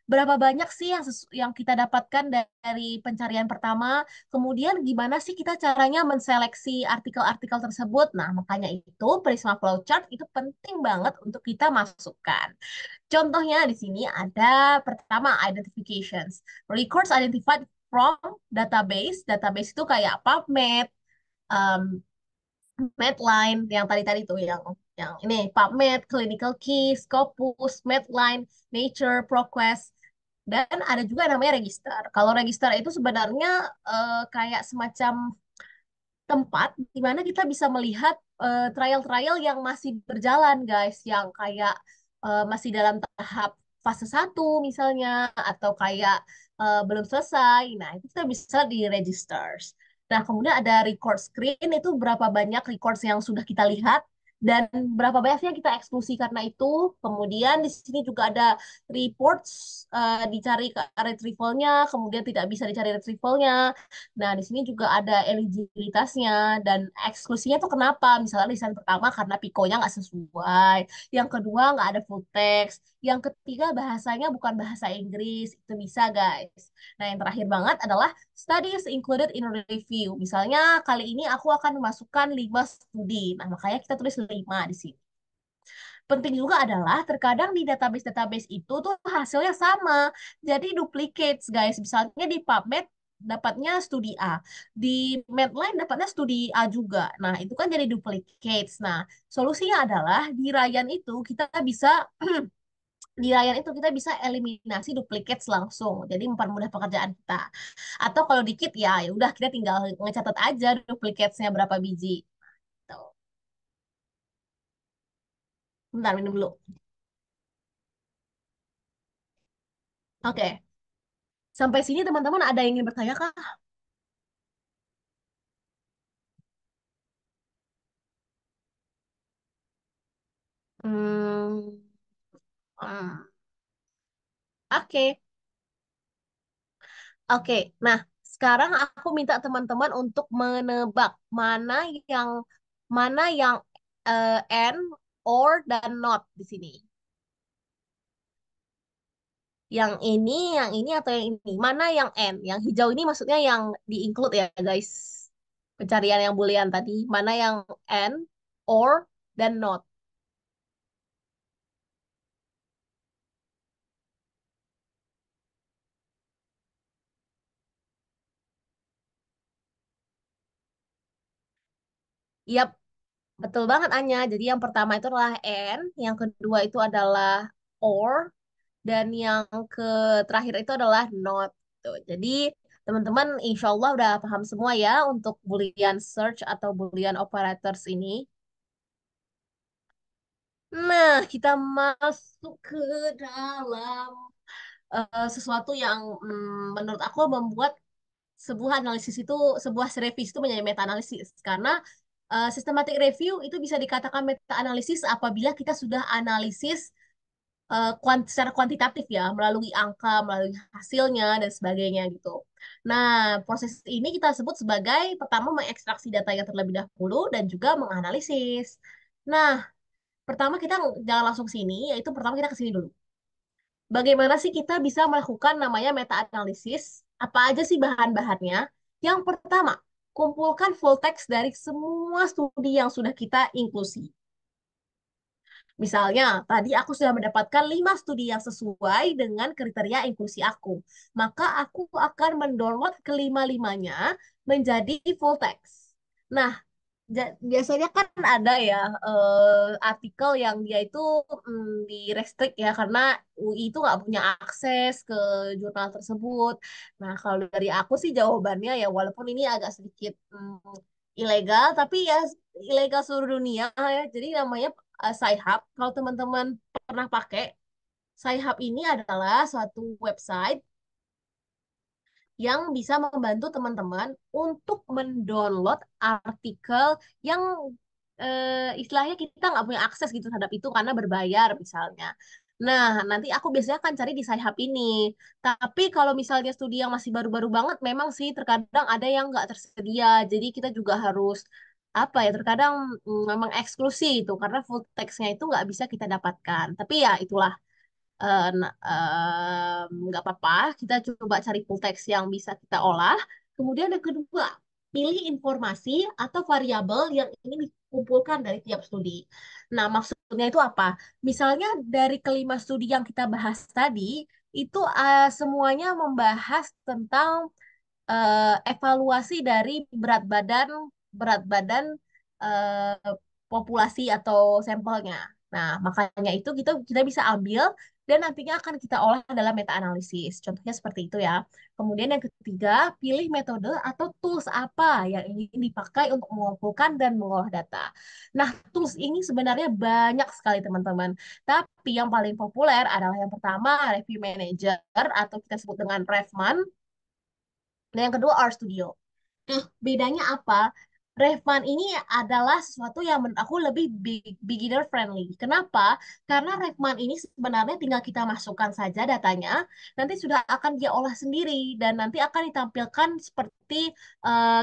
berapa banyak sih yang kita dapatkan dari pencarian pertama, kemudian gimana sih kita caranya menseleksi artikel-artikel tersebut. Nah, makanya itu Prisma Flowchart itu penting banget untuk kita masukkan. Contohnya di sini ada pertama identifications. Records identified from database. Database itu kayak PubMed, um, Medline, yang tadi-tadi tuh yang ini PubMed, Clinical Key, Scopus, Medline, Nature, ProQuest, dan ada juga yang namanya register. Kalau register itu sebenarnya kayak semacam tempat di mana kita bisa melihat trial-trial yang masih berjalan, guys, yang kayak masih dalam tahap fase 1 misalnya, atau kayak belum selesai. Nah, itu kita bisa di registers. Nah, kemudian ada record screen, itu berapa banyak records yang sudah kita lihat, dan berapa banyaknya kita eksklusi karena itu. Kemudian di sini juga ada reports, dicari ke retrievalnya, kemudian tidak bisa dicari retrievalnya. Nah, di sini juga ada eligibilitasnya dan eksklusinya tuh kenapa? Misalnya lisan pertama karena pikonya nggak sesuai, yang kedua nggak ada full text, yang ketiga bahasanya bukan bahasa Inggris, itu bisa guys. Nah, yang terakhir banget adalah studies included in review. Misalnya kali ini aku akan memasukkan 5 studi. Nah, makanya kita tulis 5 di sini. Penting juga adalah terkadang di database-database itu tuh hasilnya sama. Jadi duplicates, guys. Misalnya di PubMed dapatnya studi A. Di Medline dapatnya studi A juga. Nah, itu kan jadi duplicates. Nah, solusinya adalah di Ryan itu kita bisa di Ryan itu kita bisa eliminasi duplicates langsung. Jadi mempermudah pekerjaan kita. Atau kalau dikit ya, ya udah kita tinggal ngecatat aja duplicatesnya berapa biji. Tuh. Bentar minum dulu. Oke. Sampai sini teman-teman ada yang ingin bertanya kah? Hmm, Hmm, Oke, oke. Nah, sekarang aku minta teman-teman untuk menebak yang mana yang and, or, dan not di sini. Yang ini atau yang ini? Mana yang and? Yang hijau ini maksudnya yang di-include ya, guys. Pencarian yang boolean tadi. Mana yang and, or, dan not. Yap, betul banget Anya. Jadi yang pertama itu adalah and, yang kedua itu adalah or, dan yang ke terakhir itu adalah not. Tuh. Jadi teman-teman insya Allah udah paham semua ya untuk Boolean search atau Boolean operators ini. Nah, kita masuk ke dalam sesuatu yang menurut aku membuat sebuah analisis itu, sebuah review itu menjadi meta analisis karena systematic review itu bisa dikatakan meta analisis apabila kita sudah analisis secara kuantitatif ya, melalui angka, melalui hasilnya, dan sebagainya gitu. Nah, proses ini kita sebut sebagai pertama mengekstraksi datanya terlebih dahulu dan juga menganalisis. Nah, pertama kita jangan langsung sini, yaitu pertama kita ke sini dulu. Bagaimana sih kita bisa melakukan namanya meta-analisis? Apa aja sih bahan-bahannya? Yang pertama, kumpulkan full text dari semua studi yang sudah kita inklusi. Misalnya, tadi aku sudah mendapatkan 5 studi yang sesuai dengan kriteria inklusi aku. Maka aku akan mendownload kelima-limanya menjadi full text. Nah, biasanya kan ada ya artikel yang dia itu di restrict ya karena UI itu nggak punya akses ke jurnal tersebut. Nah, kalau dari aku sih jawabannya ya walaupun ini agak sedikit ilegal, tapi ya ilegal seluruh dunia ya. Jadi namanya Sci-Hub. Kalau teman-teman pernah pakai, Sci-Hub ini adalah suatu website yang bisa membantu teman-teman untuk mendownload artikel yang istilahnya kita nggak punya akses gitu terhadap itu karena berbayar misalnya. Nah, nanti aku biasanya akan cari di Sci-Hub ini. Tapi kalau misalnya studi yang masih baru-baru banget, memang sih terkadang ada yang nggak tersedia. Jadi kita juga harus apa ya, terkadang memang eksklusi itu karena full text-nya itu nggak bisa kita dapatkan. Tapi ya itulah nggak apa-apa, kita coba cari full text yang bisa kita olah. Kemudian yang kedua, pilih informasi atau variabel yang ingin dikumpulkan dari tiap studi. Nah, maksudnya itu apa? Misalnya dari kelima studi yang kita bahas tadi, itu semuanya membahas tentang evaluasi dari berat badan eh, populasi atau sampelnya. Nah, makanya itu kita bisa ambil dan nantinya akan kita olah dalam meta analisis. Contohnya seperti itu ya. Kemudian yang ketiga, pilih metode atau tools apa yang ingin dipakai untuk mengumpulkan dan mengolah data. Nah, tools ini sebenarnya banyak sekali teman-teman. Tapi yang paling populer adalah yang pertama, Review Manager atau kita sebut dengan Revman. Dan yang kedua RStudio. Nah, bedanya apa? Revman ini adalah sesuatu yang menurut aku lebih beginner friendly. Kenapa? Karena Revman ini sebenarnya tinggal kita masukkan saja datanya, nanti sudah akan dia olah sendiri dan nanti akan ditampilkan seperti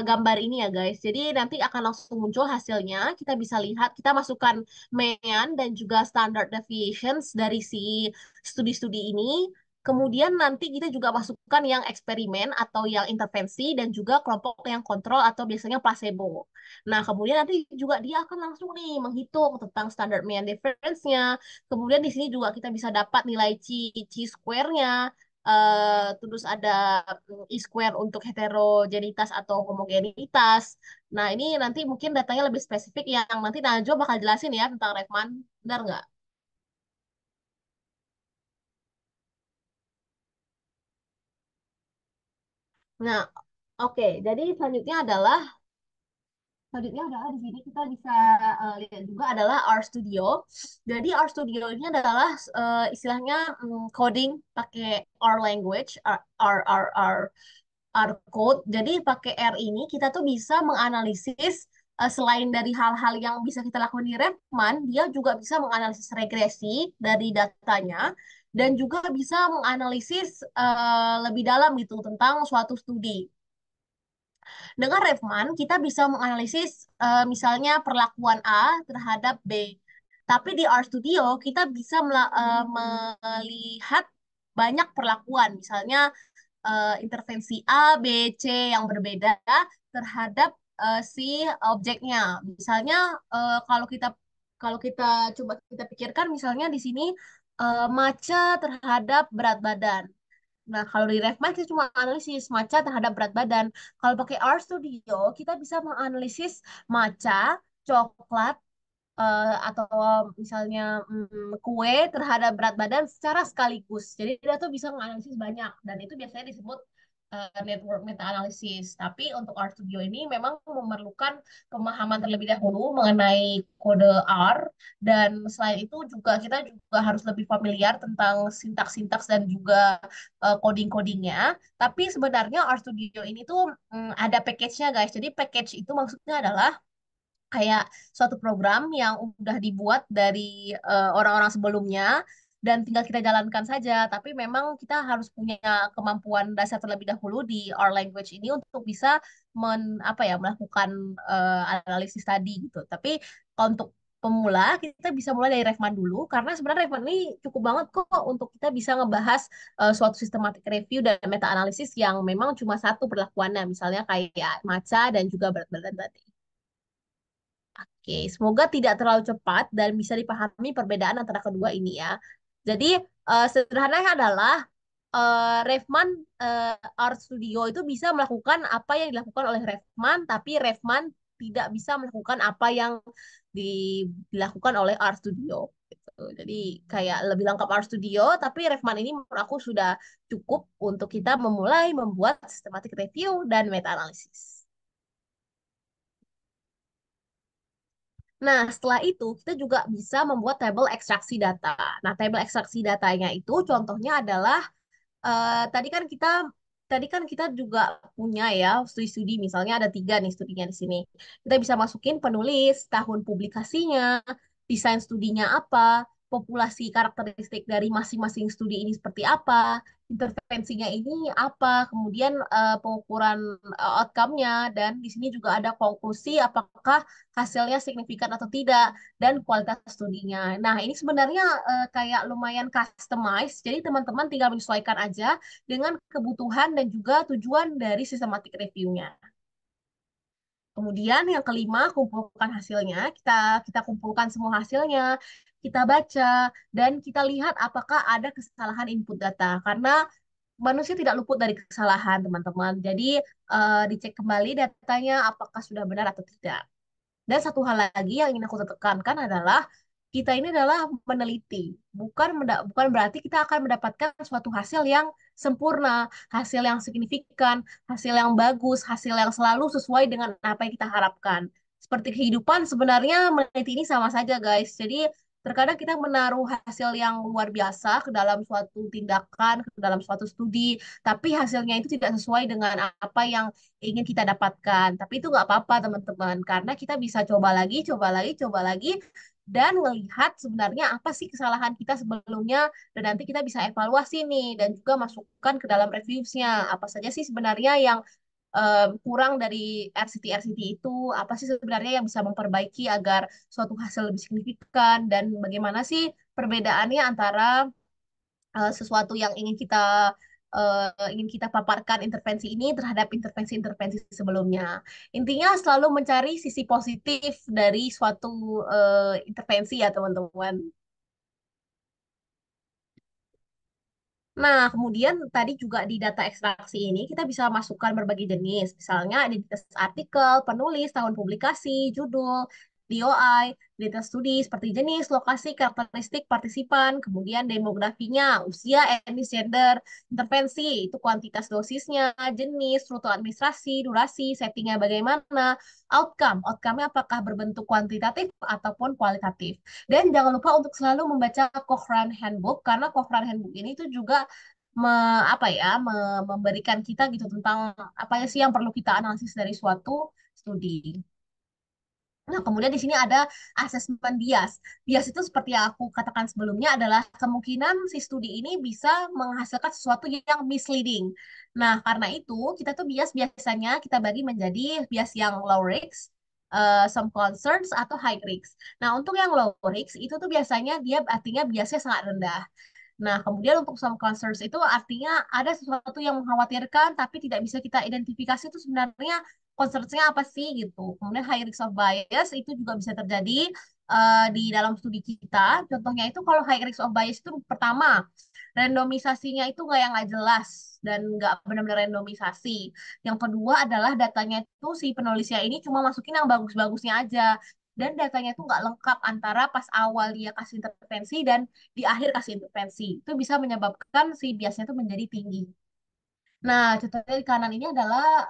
gambar ini ya guys. Jadi nanti akan langsung muncul hasilnya. Kita bisa lihat, kita masukkan mean dan juga standard deviations dari si studi-studi ini. Kemudian nanti kita juga masukkan yang eksperimen atau yang intervensi dan juga kelompok yang kontrol atau biasanya placebo. Nah, kemudian nanti juga dia akan langsung nih menghitung tentang standard mean difference-nya. Kemudian di sini juga kita bisa dapat nilai chi square-nya. Terus ada I square untuk heterogenitas atau homogenitas. Nah, ini nanti mungkin datanya lebih spesifik yang nanti Najwa bakal jelasin ya tentang Revman. Benar nggak? Nah, oke. Jadi selanjutnya adalah di sini kita bisa lihat juga adalah RStudio. Jadi RStudio ini adalah istilahnya coding pakai R language, R code. Jadi pakai R ini kita tuh bisa menganalisis selain dari hal-hal yang bisa kita lakukan di Revman, dia juga bisa menganalisis regresi dari datanya dan juga bisa menganalisis lebih dalam gitu tentang suatu studi. Dengan Revman, kita bisa menganalisis misalnya perlakuan A terhadap B. Tapi di RStudio, kita bisa melihat banyak perlakuan. Misalnya intervensi A, B, C yang berbeda terhadap si objeknya. Misalnya kalau kita coba kita pikirkan misalnya di sini maca terhadap berat badan. Nah, kalau di RevMax kita cuma analisis maca terhadap berat badan. Kalau pakai RStudio, kita bisa menganalisis maca, coklat, atau misalnya kue terhadap berat badan secara sekaligus. Jadi dia tuh bisa menganalisis banyak dan itu biasanya disebut network meta analysis. Tapi untuk RStudio ini memang memerlukan pemahaman terlebih dahulu mengenai kode R dan selain itu juga kita juga harus lebih familiar tentang sintaks-sintaks dan juga coding-codingnya. Tapi sebenarnya RStudio ini tuh ada package-nya guys. Jadi package itu maksudnya adalah kayak suatu program yang udah dibuat dari orang-orang sebelumnya dan tinggal kita jalankan saja. Tapi memang kita harus punya kemampuan dasar terlebih dahulu di our language ini untuk bisa apa ya melakukan analisis tadi gitu. Tapi kalau untuk pemula kita bisa mulai dari Revman dulu karena sebenarnya Revman ini cukup banget kok untuk kita bisa ngebahas suatu systematic review dan meta analisis yang memang cuma satu perlakuannya misalnya kayak maca dan juga berat badan tadi. Oke, semoga tidak terlalu cepat dan bisa dipahami perbedaan antara kedua ini ya. Jadi, sederhananya adalah Revman Art Studio itu bisa melakukan apa yang dilakukan oleh Revman, tapi Revman tidak bisa melakukan apa yang dilakukan oleh Art Studio. Gitu. Jadi kayak lebih lengkap Art Studio, tapi Revman ini menurut aku sudah cukup untuk kita memulai membuat systematic review dan meta analisis. Nah, setelah itu kita juga bisa membuat tabel ekstraksi data. Nah, tabel ekstraksi datanya itu contohnya adalah tadi kan kita juga punya ya studi-studi misalnya ada tiga nih studinya di sini. Kita bisa masukin penulis, tahun publikasinya, desain studinya apa, populasi karakteristik dari masing-masing studi ini seperti apa, intervensinya ini apa, kemudian pengukuran outcome-nya dan di sini juga ada konklusi apakah hasilnya signifikan atau tidak dan kualitas studinya. Nah, ini sebenarnya kayak lumayan customized, jadi teman-teman tinggal menyesuaikan aja dengan kebutuhan dan juga tujuan dari systematic review-nya. Kemudian yang kelima, kumpulkan hasilnya. Kita kumpulkan semua hasilnya, kita baca dan kita lihat apakah ada kesalahan input data. Karena manusia tidak luput dari kesalahan, teman-teman. Jadi dicek kembali datanya apakah sudah benar atau tidak. Dan satu hal lagi yang ingin aku tekankan adalah kita ini adalah meneliti, bukan berarti kita akan mendapatkan suatu hasil yang sempurna, hasil yang signifikan, hasil yang bagus, hasil yang selalu sesuai dengan apa yang kita harapkan. Seperti kehidupan sebenarnya meneliti ini sama saja guys. Jadi terkadang kita menaruh hasil yang luar biasa ke dalam suatu tindakan, ke dalam suatu studi, tapi hasilnya itu tidak sesuai dengan apa yang ingin kita dapatkan. Tapi itu nggak apa-apa teman-teman, karena kita bisa coba lagi, coba lagi, coba lagi, dan melihat sebenarnya apa sih kesalahan kita sebelumnya, dan nanti kita bisa evaluasi nih, dan juga masukkan ke dalam reviews-nya. Apa saja sih sebenarnya yang kurang dari RCT-RCT itu, apa sih sebenarnya yang bisa memperbaiki agar suatu hasil lebih signifikan, dan bagaimana sih perbedaannya antara sesuatu yang ingin kita paparkan intervensi ini terhadap intervensi-intervensi sebelumnya. Intinya selalu mencari sisi positif dari suatu intervensi ya teman-teman. Nah, kemudian tadi juga di data ekstraksi ini kita bisa masukkan berbagai jenis, misalnya identitas artikel, penulis, tahun publikasi, judul, DOI, identitas studi seperti jenis, lokasi, karakteristik partisipan, kemudian demografinya, usia, etnis, gender, intervensi, itu kuantitas dosisnya, jenis, rute administrasi, durasi, settingnya bagaimana, outcome-nya apakah berbentuk kuantitatif ataupun kualitatif. Dan jangan lupa untuk selalu membaca Cochrane Handbook karena Cochrane Handbook ini tuh juga apa ya memberikan kita gitu tentang apa sih yang perlu kita analisis dari suatu studi. Nah, kemudian di sini ada asesmen bias. Bias itu seperti yang aku katakan sebelumnya adalah kemungkinan si studi ini bisa menghasilkan sesuatu yang misleading. Nah, karena itu kita tuh bias biasanya kita bagi menjadi bias yang low risk, some concerns atau high risk. Nah, untuk yang low risk itu tuh biasanya dia artinya biasnya sangat rendah. Nah, kemudian untuk some concerns itu artinya ada sesuatu yang mengkhawatirkan tapi tidak bisa kita identifikasi itu sebenarnya concerns-nya apa sih gitu. Kemudian high risk of bias itu juga bisa terjadi di dalam studi kita. Contohnya itu kalau high risk of bias itu pertama, randomisasinya itu nggak jelas dan nggak benar-benar randomisasi. Yang kedua adalah datanya itu si penulisnya ini cuma masukin yang bagus-bagusnya aja. Dan datanya itu nggak lengkap antara pas awal dia kasih intervensi dan di akhir kasih intervensi. Itu bisa menyebabkan si biasnya itu menjadi tinggi. Nah, contohnya di kanan ini adalah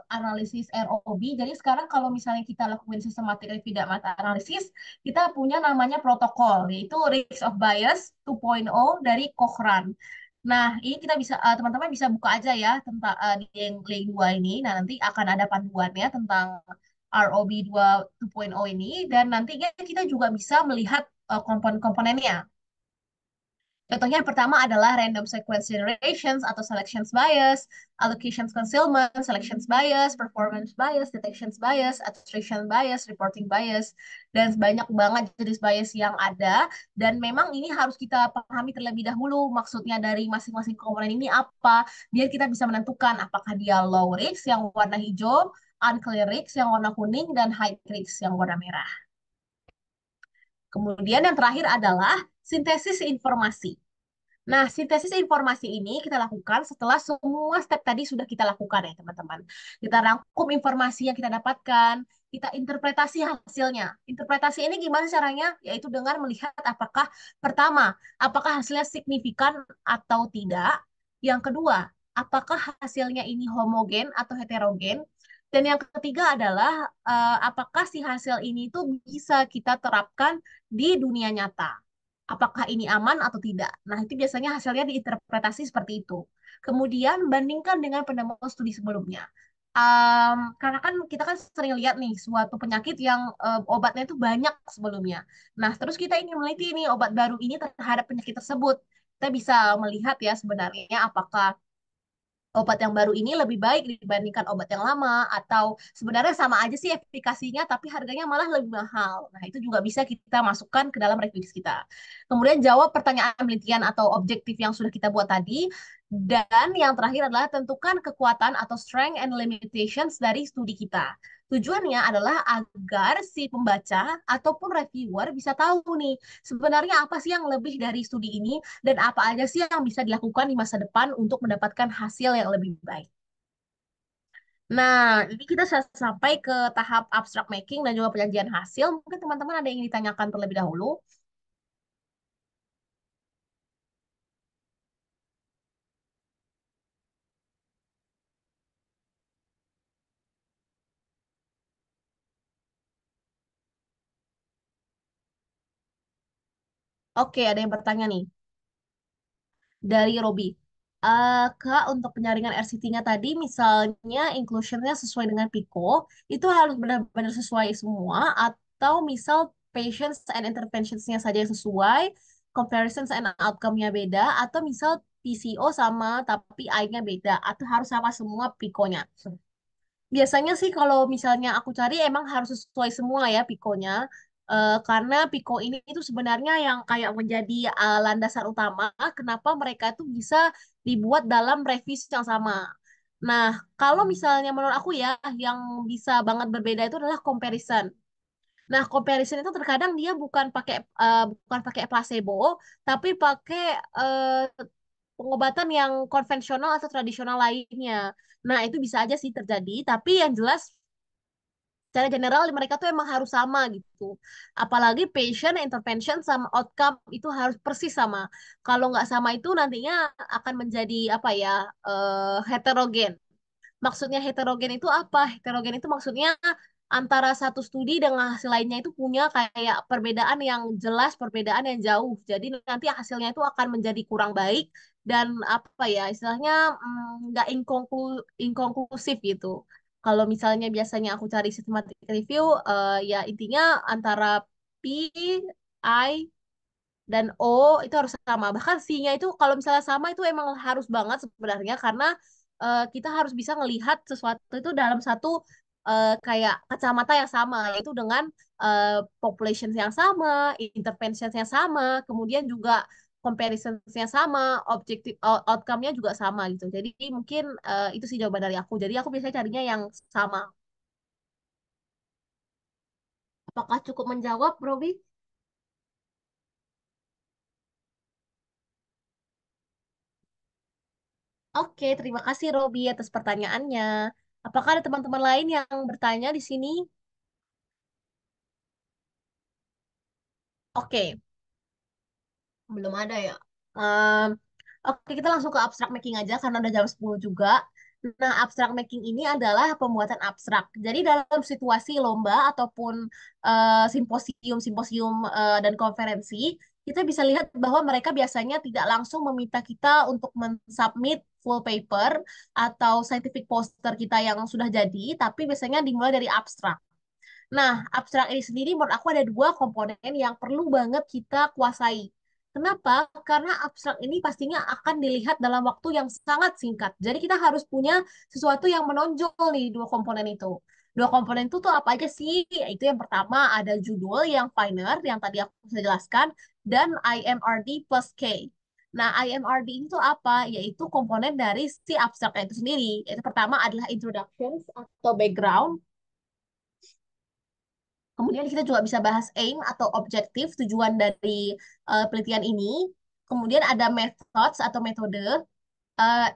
analisis ROB. Jadi sekarang kalau misalnya kita lakukan systematic review data analisis, kita punya namanya protokol, yaitu Risk of Bias 2.0 dari Cochrane. Nah, ini kita bisa teman-teman bisa buka aja ya tentang di yang link 2 ini. Nah, nanti akan ada panduannya tentang ROB 2.0 ini dan nantinya kita juga bisa melihat komponen-komponennya. Contohnya yang pertama adalah random sequence generations atau selections bias, allocations concealment, selections bias, performance bias, detections bias, attrition bias, reporting bias, dan banyak banget jenis bias yang ada. Dan memang ini harus kita pahami terlebih dahulu maksudnya dari masing-masing komponen ini apa, biar kita bisa menentukan apakah dia low risk yang warna hijau, unclear risk yang warna kuning, dan high risk yang warna merah. Kemudian yang terakhir adalah sintesis informasi. Nah, sintesis informasi ini kita lakukan setelah semua step tadi sudah kita lakukan ya, teman-teman. Kita rangkum informasi yang kita dapatkan, kita interpretasi hasilnya. Interpretasi ini gimana caranya? Yaitu dengan melihat apakah pertama, apakah hasilnya signifikan atau tidak. Yang kedua, apakah hasilnya ini homogen atau heterogen. Dan yang ketiga adalah apakah si hasil ini tuh bisa kita terapkan di dunia nyata, apakah ini aman atau tidak. Nah, itu biasanya hasilnya diinterpretasi seperti itu. Kemudian bandingkan dengan penemuan studi sebelumnya. Karena kan kita kan sering lihat nih suatu penyakit yang obatnya itu banyak sebelumnya. Nah, terus kita ingin meneliti nih obat baru ini terhadap penyakit tersebut. Kita bisa melihat ya sebenarnya apakah obat yang baru ini lebih baik dibandingkan obat yang lama atau sebenarnya sama aja sih efikasinya tapi harganya malah lebih mahal. Nah, itu juga bisa kita masukkan ke dalam reviews kita. Kemudian jawab pertanyaan penelitian atau objektif yang sudah kita buat tadi. Dan yang terakhir adalah tentukan kekuatan atau strength and limitations dari studi kita. Tujuannya adalah agar si pembaca ataupun reviewer bisa tahu nih sebenarnya apa sih yang lebih dari studi ini dan apa aja sih yang bisa dilakukan di masa depan untuk mendapatkan hasil yang lebih baik. Nah, ini kita sudah sampai ke tahap abstract making dan juga penyajian hasil. Mungkin teman-teman ada yang ingin ditanyakan terlebih dahulu. Oke, ada yang bertanya nih dari Robi. Kak, untuk penyaringan RCT-nya tadi, misalnya inclusion-nya sesuai dengan PICO, itu harus benar-benar sesuai semua, atau misal patients and interventions-nya saja yang sesuai, comparisons and outcome-nya beda, atau misal PCO sama tapi I-nya beda, atau harus sama semua PICO-nya. Biasanya sih kalau misalnya aku cari emang harus sesuai semua ya Pico-nya. Karena Pico ini itu sebenarnya yang kayak menjadi landasan utama kenapa mereka itu bisa dibuat dalam revisi yang sama. Nah, kalau misalnya menurut aku ya yang bisa banget berbeda itu adalah comparison. Nah, comparison itu terkadang dia bukan pakai placebo, tapi pakai pengobatan yang konvensional atau tradisional lainnya. Nah, itu bisa aja sih terjadi, tapi yang jelas secara general mereka tuh emang harus sama gitu. Apalagi patient, intervention, sama outcome itu harus persis sama. Kalau nggak sama itu nantinya akan menjadi apa ya, heterogen. Maksudnya heterogen itu apa? Heterogen itu maksudnya antara satu studi dengan hasil lainnya itu punya kayak perbedaan yang jelas, perbedaan yang jauh. Jadi nanti hasilnya itu akan menjadi kurang baik dan apa ya istilahnya nggak inkonklusif gitu. Kalau misalnya biasanya aku cari systematic review, ya intinya antara P, I, dan O itu harus sama. Bahkan C-nya itu kalau misalnya sama itu emang harus banget sebenarnya karena kita harus bisa ngelihat sesuatu itu dalam satu kayak kacamata yang sama, yaitu dengan population yang sama, intervention yang sama, kemudian juga comparison yang sama, objektif outcome-nya juga sama gitu. Jadi mungkin itu sih jawaban dari aku. Jadi aku biasanya carinya yang sama. Apakah cukup menjawab, Robi? Oke, terima kasih Robi atas pertanyaannya. Apakah ada teman-teman lain yang bertanya di sini? Oke, belum ada ya. Ehm, oke, kita langsung ke abstract making aja karena udah jam 10 juga. Nah, abstract making ini adalah pembuatan abstrak. Jadi dalam situasi lomba ataupun simposium-simposium dan konferensi, kita bisa lihat bahwa mereka biasanya tidak langsung meminta kita untuk mensubmit full paper atau scientific poster kita yang sudah jadi, tapi biasanya dimulai dari abstrak. Nah, abstrak ini sendiri menurut aku ada dua komponen yang perlu banget kita kuasai. Kenapa? Karena abstrak ini pastinya akan dilihat dalam waktu yang sangat singkat. Jadi kita harus punya sesuatu yang menonjol nih dua komponen itu. Dua komponen itu tuh apa aja sih? Yaitu yang pertama ada judul yang finer, yang tadi aku sudah jelaskan, dan IMRD plus K. Nah, IMRD itu apa? Yaitu komponen dari si abstraknya itu sendiri. Yaitu pertama adalah introductions atau background. Kemudian kita juga bisa bahas aim atau objektif tujuan dari penelitian ini. Kemudian ada methods atau metode,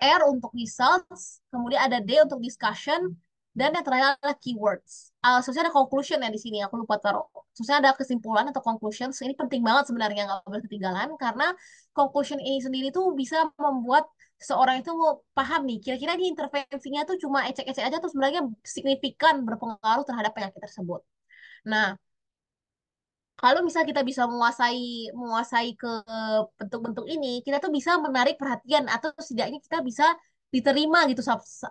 R untuk results, kemudian ada D untuk discussion, dan yang terakhir adalah keywords. Seharusnya ada conclusion ya di sini, aku lupa taruh. Seharusnya ada kesimpulan atau conclusions. Ini penting banget sebenarnya, nggak boleh ketinggalan, karena conclusion ini sendiri tuh bisa membuat seorang itu paham nih, kira-kira ini intervensinya tuh cuma ecek-ecek aja, tuh sebenarnya signifikan berpengaruh terhadap penyakit tersebut. Nah, kalau misal kita bisa menguasai ke bentuk-bentuk ini, kita tuh bisa menarik perhatian atau setidaknya kita bisa diterima gitu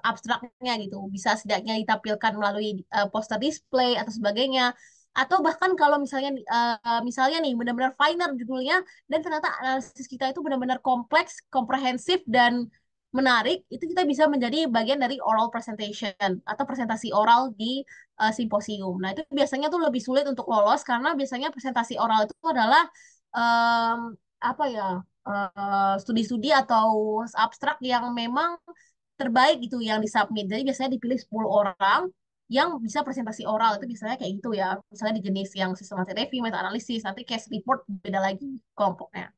abstraknya gitu. Bisa setidaknya ditampilkan melalui poster display atau sebagainya. Atau bahkan kalau misalnya nih benar-benar finer judulnya dan ternyata analisis kita itu benar-benar kompleks, komprehensif dan menarik, itu kita bisa menjadi bagian dari oral presentation atau presentasi oral di simposium. Nah, itu biasanya tuh lebih sulit untuk lolos karena biasanya presentasi oral itu adalah em, apa ya studi-studi atau abstrak yang memang terbaik gitu yang disubmit. Jadi biasanya dipilih 10 orang yang bisa presentasi oral itu biasanya kayak gitu ya. Misalnya di jenis yang systematic review, meta analisis, nanti case report beda lagi kelompoknya.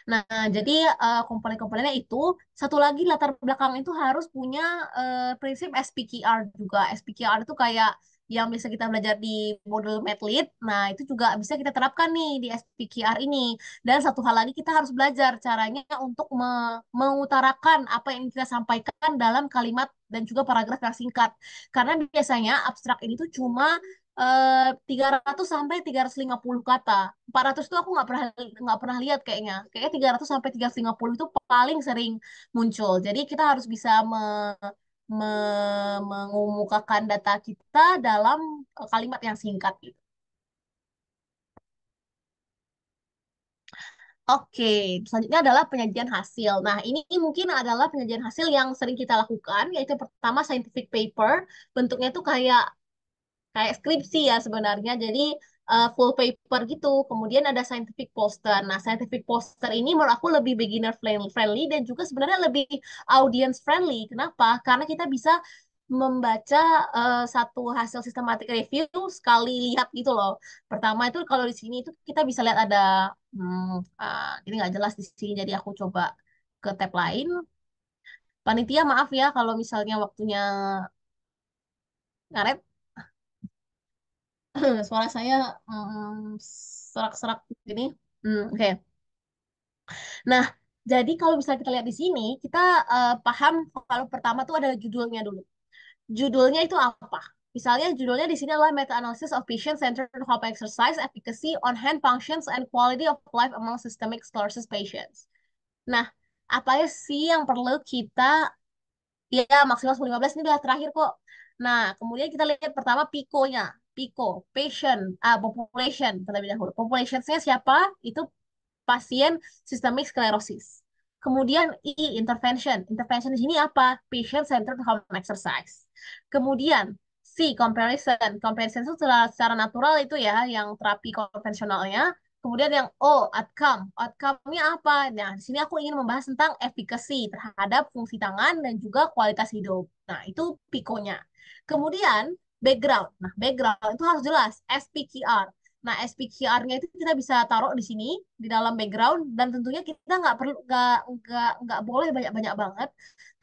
Nah, jadi komponen-komponennya itu satu lagi latar belakang itu harus punya prinsip SPQR juga. SPQR itu kayak yang bisa kita belajar di modul Medlit. Nah, itu juga bisa kita terapkan nih di SPQR ini. Dan satu hal lagi kita harus belajar caranya untuk mengutarakan apa yang kita sampaikan dalam kalimat dan juga paragraf yang singkat. Karena biasanya abstrak ini tuh cuma 300 sampai 350 kata. 400 tuh aku nggak pernah lihat kayaknya. Kayaknya 300 sampai 350 itu paling sering muncul. Jadi kita harus bisa mengemukakan data kita dalam kalimat yang singkat gitu. Oke, selanjutnya adalah penyajian hasil. Nah, ini mungkin adalah penyajian hasil yang sering kita lakukan, yaitu pertama scientific paper. Bentuknya tuh kayak skripsi ya sebenarnya. Jadi full paper gitu. Kemudian ada scientific poster. Nah, scientific poster ini menurut aku lebih beginner friendly dan juga sebenarnya lebih audience friendly. Kenapa? Karena kita bisa membaca satu hasil systematic review sekali lihat gitu loh. Pertama itu kalau di sini itu kita bisa lihat ada ini nggak jelas di sini jadi aku coba ke tab lain. Panitia maaf ya kalau misalnya waktunya ngaret. Suara saya serak-serak gini. Oke. Nah, jadi kalau misalnya kita lihat di sini, kita paham kalau pertama tuh ada judulnya dulu. Judulnya itu apa? Misalnya judulnya di sini adalah Meta-analysis of Patient-Centered Hope Exercise Efficacy on Hand Functions and Quality of Life Among Systemic Sclerosis Patients. Nah, apa sih yang perlu kita Iya, maksimal 15 ini udah terakhir kok. Nah, kemudian kita lihat pertama PICO-nya. PICO, patient, population terlebih dahulu. Population-nya siapa? Itu pasien systemic sclerosis. Kemudian intervention. Intervention di sini apa? Patient-centered home exercise. Kemudian comparison. Comparison itu secara natural itu ya, yang terapi konvensionalnya. Kemudian yang outcome. Outcome-nya apa? Nah, di sini aku ingin membahas tentang efficacy terhadap fungsi tangan dan juga kualitas hidup. Nah, itu PICO-nya. Kemudian background. Nah, background itu harus jelas. SPQR. Nah, SPQR-nya itu kita bisa taruh di sini di dalam background dan tentunya kita nggak perlu nggak boleh banyak-banyak banget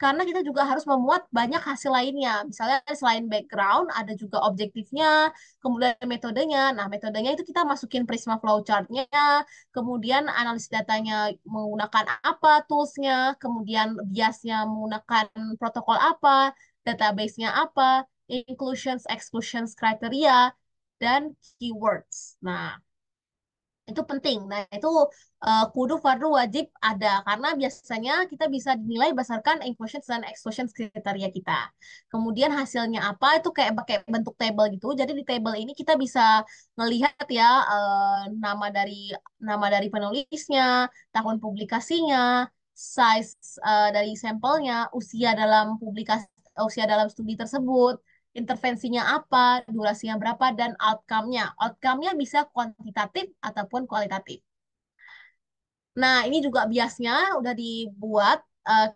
karena kita juga harus memuat banyak hasil lainnya. Misalnya selain background ada juga objektifnya, kemudian metodenya. Nah, metodenya itu kita masukin Prisma flowchart-nya, kemudian analisis datanya menggunakan apa toolsnya, kemudian biasnya menggunakan protokol apa, database-nya apa, inclusions, exclusions criteria, dan keywords. Nah, itu penting. Nah, itu kudu fardu wajib ada karena biasanya kita bisa dinilai berdasarkan inclusion dan exclusion kriteria kita. Kemudian hasilnya apa itu kayak pakai bentuk table gitu. Jadi di table ini kita bisa ngelihat ya nama dari penulisnya, tahun publikasinya, size dari sampelnya, usia dalam studi tersebut, intervensinya apa, durasinya berapa, dan outcome-nya. Outcome-nya bisa kuantitatif ataupun kualitatif. Nah, ini juga biasnya udah dibuat.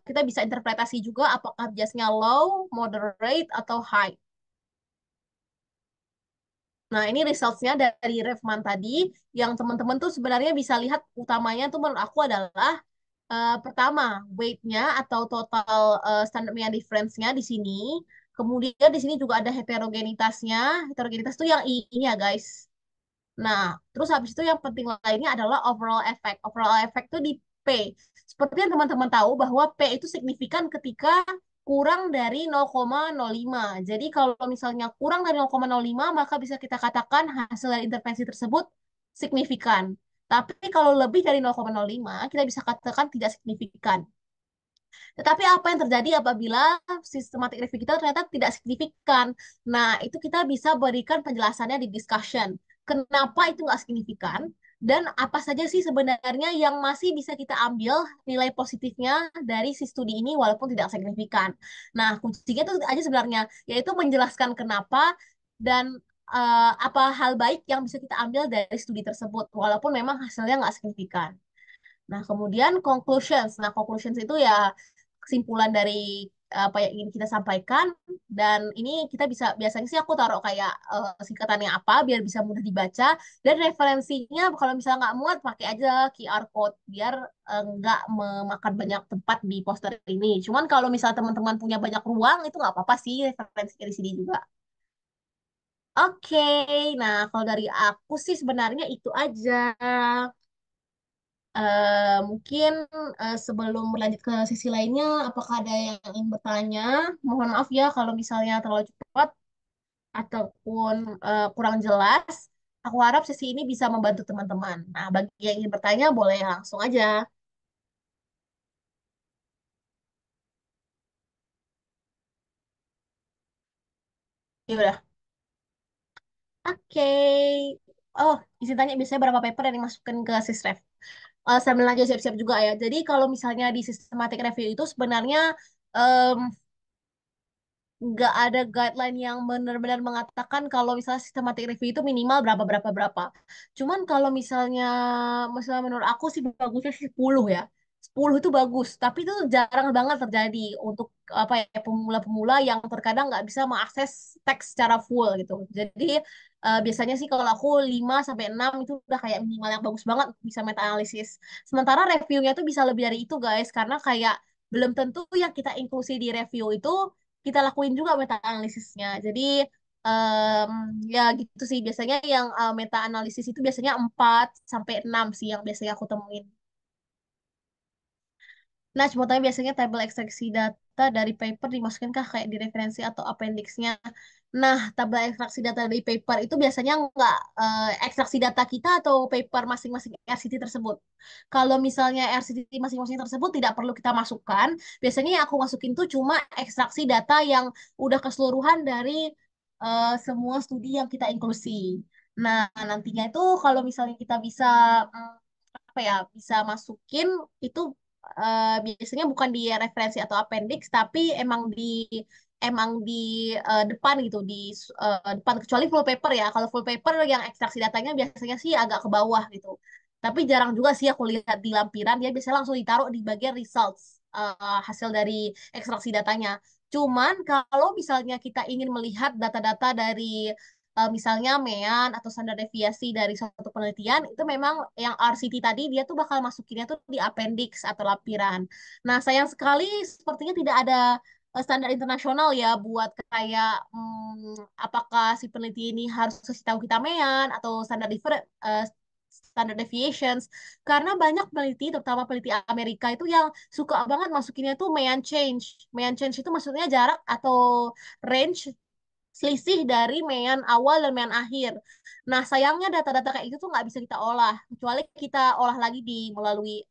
Kita bisa interpretasi juga apakah biasnya low, moderate, atau high. Nah, ini results-nya dari Revman tadi. Yang teman-teman tuh sebenarnya bisa lihat utamanya tuh menurut aku adalah pertama, weight-nya atau total standard mean difference-nya di sini. Kemudian di sini juga ada heterogenitasnya. Heterogenitas tuh yang ini ya, guys. Nah, terus habis itu yang penting lainnya adalah overall effect. Overall effect itu di P. Seperti yang teman-teman tahu bahwa P itu signifikan ketika kurang dari 0,05. Jadi kalau misalnya kurang dari 0,05, maka bisa kita katakan hasil dari intervensi tersebut signifikan. Tapi kalau lebih dari 0,05, kita bisa katakan tidak signifikan. Tetapi apa yang terjadi apabila systematic review kita ternyata tidak signifikan? Nah, itu kita bisa berikan penjelasannya di discussion. Kenapa itu nggak signifikan? Dan apa saja sih sebenarnya yang masih bisa kita ambil nilai positifnya dari si studi ini walaupun tidak signifikan. Nah, kuncinya itu aja sebenarnya, yaitu menjelaskan kenapa dan apa hal baik yang bisa kita ambil dari studi tersebut, walaupun memang hasilnya nggak signifikan. Nah, kemudian conclusions. Nah, conclusions itu ya kesimpulan dari apa yang ingin kita sampaikan dan ini kita bisa biasanya sih aku taruh kayak singkatannya apa biar bisa mudah dibaca dan referensinya kalau misalnya nggak muat pakai aja QR code biar nggak memakan banyak tempat di poster ini. Cuman kalau misalnya teman-teman punya banyak ruang itu nggak apa-apa sih referensinya di sini juga. Oke, nah kalau dari aku sih sebenarnya itu aja. Mungkin sebelum berlanjut ke sesi lainnya, apakah ada yang ingin bertanya? Mohon maaf ya kalau misalnya terlalu cepat ataupun kurang jelas. Aku harap sesi ini bisa membantu teman-teman. Nah, bagi yang ingin bertanya, boleh langsung aja. Ya udah. Oke. Oh, izin tanya biasanya berapa paper yang dimasukkan ke Sysref? Sambil lanjut siap-siap juga ya. Jadi kalau misalnya di systematic review itu sebenarnya nggak ada guideline yang benar-benar mengatakan kalau misalnya systematic review itu minimal berapa berapa berapa. Cuman kalau misalnya menurut aku sih bagusnya sih 10 ya. 10 itu bagus, tapi itu jarang banget terjadi untuk apa ya pemula-pemula yang terkadang nggak bisa mengakses teks secara full gitu. Jadi biasanya sih kalau aku 5 sampai 6 itu udah kayak minimal yang bagus banget bisa meta analisis. Sementara reviewnya tuh bisa lebih dari itu guys, karena kayak belum tentu yang kita inklusi di review itu kita lakuin juga meta analisisnya. Jadi em, ya gitu sih biasanya yang meta analisis itu biasanya 4 sampai 6 sih yang biasanya aku temuin. Nah, contohnya biasanya tabel ekstraksi data data dari paper dimasukin kah kayak di referensi atau appendixnya. Nah, tabel ekstraksi data dari paper itu biasanya nggak ekstraksi data kita atau paper masing-masing RCT tersebut. Kalau misalnya RCT masing-masing tersebut tidak perlu kita masukkan, biasanya yang aku masukin tuh cuma ekstraksi data yang udah keseluruhan dari semua studi yang kita inklusi. Nah, nantinya itu kalau misalnya kita bisa mm, apa ya bisa masukin itu biasanya bukan di referensi atau appendix tapi emang di depan gitu di depan kecuali full paper ya kalau full paper yang ekstraksi datanya biasanya sih agak ke bawah gitu tapi jarang juga sih aku lihat di lampiran dia biasanya langsung ditaruh di bagian results hasil dari ekstraksi datanya cuman kalau misalnya kita ingin melihat data-data dari misalnya mean atau standar deviasi dari suatu penelitian itu memang yang RCT tadi dia tuh bakal masukinnya tuh di appendix atau lampiran. Nah, sayang sekali sepertinya tidak ada standar internasional ya buat kayak apakah si peneliti ini harus kasih tahu kita mean atau standar deviations karena banyak peneliti terutama peneliti Amerika itu yang suka banget masukinnya tuh mean change. Mean change itu maksudnya jarak atau range selisih dari mean awal dan mean akhir. Nah, sayangnya data-data kayak itu tuh nggak bisa kita olah, kecuali kita olah lagi di melalui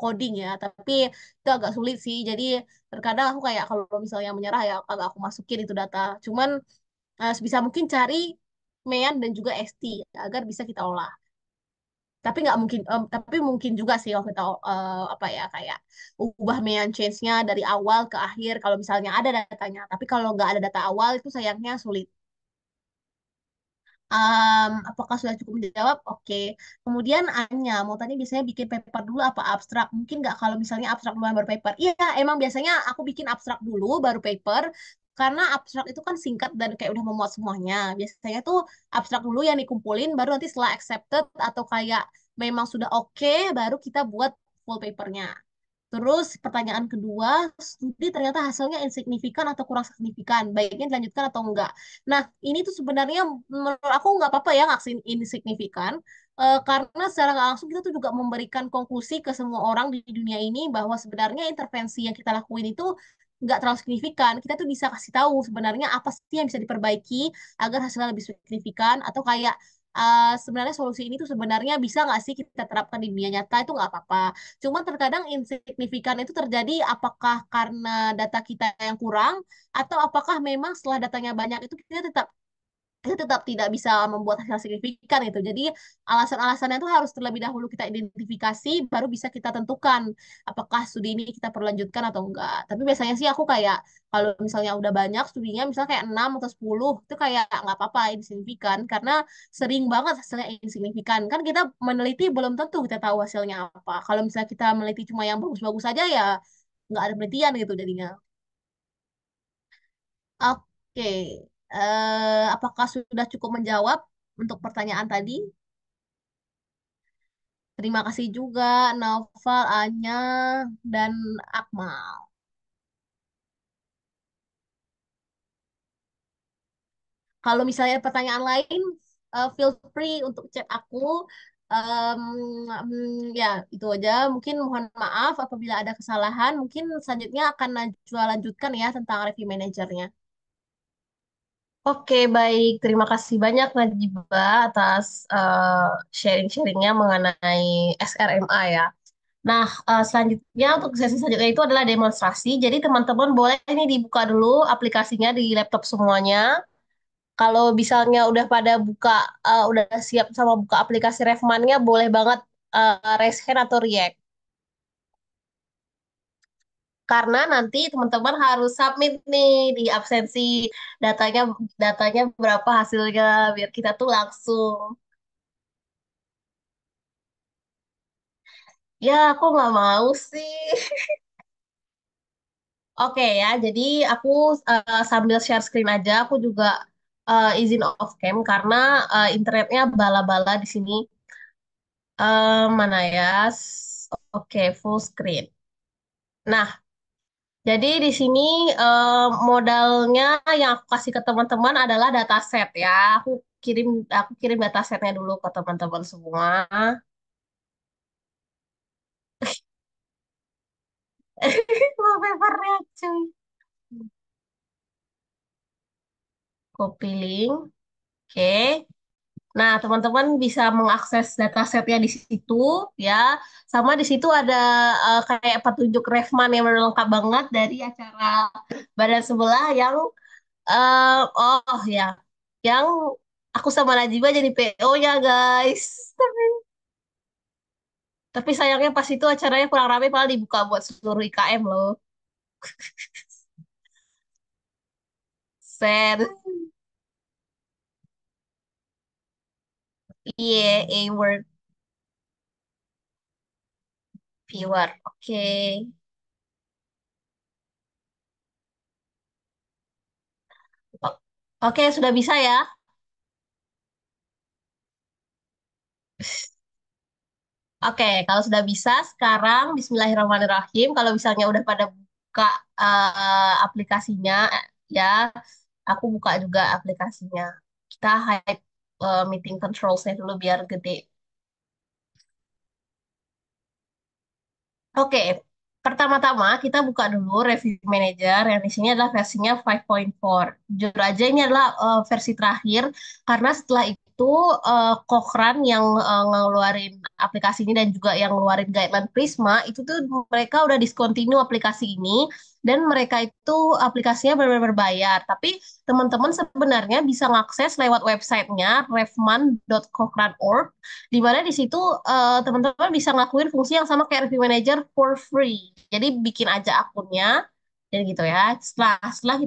coding ya. Tapi itu agak sulit sih. Jadi terkadang aku kayak kalau misalnya menyerah ya agak aku masukin itu data. Cuman sebisa mungkin cari mean dan juga ST agar bisa kita olah. Tapi nggak mungkin, tapi mungkin juga sih kalau kita apa ya kayak ubah mean change-nya dari awal ke akhir kalau misalnya ada datanya. Tapi kalau nggak ada data awal itu sayangnya sulit. Apakah sudah cukup menjawab? Oke. Kemudian Anya, mau tanya biasanya bikin paper dulu apa abstrak? Mungkin nggak kalau misalnya abstrak dulu baru paper? Iya, emang biasanya aku bikin abstrak dulu baru paper. Karena abstrak itu kan singkat dan kayak udah memuat semuanya. Biasanya tuh abstrak dulu yang dikumpulin, baru nanti setelah accepted atau kayak memang sudah oke, baru kita buat full papernya. Terus pertanyaan kedua, studi ternyata hasilnya insignifikan atau kurang signifikan. Baiknya dilanjutkan atau enggak. Nah, ini tuh sebenarnya menurut aku nggak apa-apa ya ngaksin insignifikan. Karena secara nggak langsung kita tuh juga memberikan konklusi ke semua orang di dunia ini bahwa sebenarnya intervensi yang kita lakuin itu nggak terlalu signifikan. Kita tuh bisa kasih tahu sebenarnya apa sih yang bisa diperbaiki agar hasilnya lebih signifikan atau kayak sebenarnya solusi ini tuh sebenarnya bisa nggak sih kita terapkan di dunia nyata itu nggak apa-apa. Cuma terkadang insignifikan itu terjadi apakah karena data kita yang kurang atau apakah memang setelah datanya banyak itu kita tetap tidak bisa membuat hasil signifikan itu. Jadi alasan-alasannya itu harus terlebih dahulu kita identifikasi, baru bisa kita tentukan apakah studi ini kita perlu lanjutkan atau enggak. Tapi biasanya sih aku kayak kalau misalnya udah banyak studinya, misalnya kayak 6 atau 10, itu kayak nggak apa-apa insignifikan karena sering banget hasilnya insignifikan. Kan kita meneliti belum tentu kita tahu hasilnya apa. Kalau misalnya kita meneliti cuma yang bagus-bagus saja ya nggak ada penelitian gitu jadinya. Oke, apakah sudah cukup menjawab untuk pertanyaan tadi? Terima kasih juga Naufal, Anya, dan Akmal. Kalau misalnya pertanyaan lain, feel free untuk chat aku. Em, ya, itu aja. Mungkin mohon maaf apabila ada kesalahan. Mungkin selanjutnya akan Najwa lanjutkan ya tentang review manajernya. Oke, baik. Terima kasih banyak Najibah atas sharing-sharingnya mengenai SRMA ya. Nah, selanjutnya untuk sesi selanjutnya itu adalah demonstrasi. Jadi teman-teman boleh ini dibuka dulu aplikasinya di laptop semuanya. Kalau misalnya udah pada buka, udah siap sama buka aplikasi Refman-nya, boleh banget raise hand atau react. Karena nanti teman-teman harus submit nih di absensi datanya datanya berapa hasilnya biar kita tuh langsung. Ya, aku nggak mau sih. Oke ya, jadi aku sambil share screen aja, aku juga izin off cam karena internetnya bala-bala di sini. Mana ya? Oke, full screen. Nah, jadi di sini modalnya yang aku kasih ke teman-teman adalah dataset ya. Aku kirim aku kirim datasetnya dulu ke teman-teman semua. Wallpapernya cuy. Copy link. Oke. Nah, teman-teman bisa mengakses datasetnya di situ ya. Sama di situ ada kayak petunjuk Revman yang benar lengkap banget dari acara badan sebelah yang oh ya, yang aku sama Najibah jadi PO-nya, guys. Tapi sayangnya pas itu acaranya kurang rame, malah dibuka buat seluruh IKM loh. Sad. Iya, A-word viewer. Oke. O- Oke, sudah bisa ya. Oke, kalau sudah bisa, sekarang Bismillahirrahmanirrahim. Kalau misalnya udah pada buka aplikasinya, ya, aku buka juga aplikasinya. Kita hide meeting controls-nya dulu biar gede. Oke, pertama-tama kita buka dulu Review Manager yang di sini adalah versinya 5.4. Jujur aja ini adalah versi terakhir karena setelah itu Cochrane yang ngeluarin aplikasi ini dan juga yang ngeluarin guideline Prisma itu tuh mereka udah discontinue aplikasi ini dan mereka itu aplikasinya benar-benar berbayar. Tapi teman-teman sebenarnya bisa ngakses lewat websitenya revman.cochrane.org di mana di situ teman-teman bisa ngelakuin fungsi yang sama kayak review manager for free. Jadi bikin aja akunnya, jadi gitu ya. Setelah